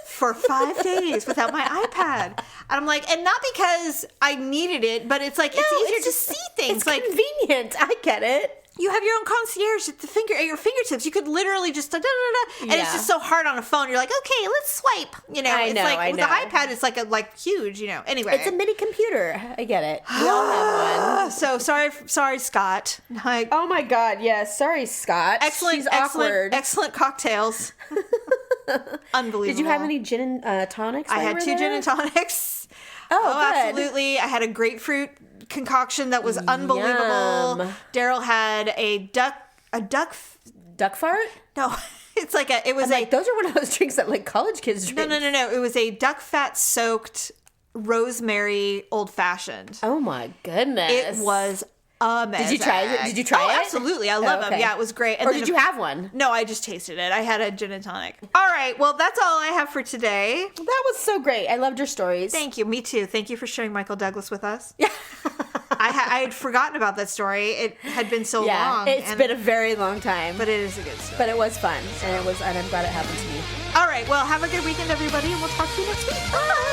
for 5 days without my iPad. And I'm like, and not because I needed it, but it's like, it's easier to see things. It's like convenient. I get it. You have your own concierge at your fingertips. You could literally just and it's just so hard on a phone. You're like, okay, let's swipe. You know, with the iPad, it's like huge. You know, anyway, it's a mini computer. I get it. We all have one. So sorry, Scott. Oh my God, yes. Sorry, Scott. She's awkward. Excellent cocktails. Unbelievable. Did you have any gin and tonics? I had 2 gin and tonics. Oh, good. Absolutely. I had a grapefruit concoction that was unbelievable. Yum. Daryl had a duck fart? No, it's like it was those are one of those drinks that like college kids drink. No. It was a duck fat soaked rosemary old fashioned. Oh my goodness. It was amazing. Did you try it? Did you try it? Absolutely. I love them. Yeah, it was great. And did you have one? No, I just tasted it. I had a gin and tonic. All right. Well, that's all I have for today. That was so great. I loved your stories. Thank you. Me too. Thank you for sharing Michael Douglas with us. Yeah. I had forgotten about that story. It had been so long. It's been a very long time. But it is a good story. But it was fun. And I'm glad it happened to me. All right. Well, have a good weekend, everybody. And we'll talk to you next week. Bye.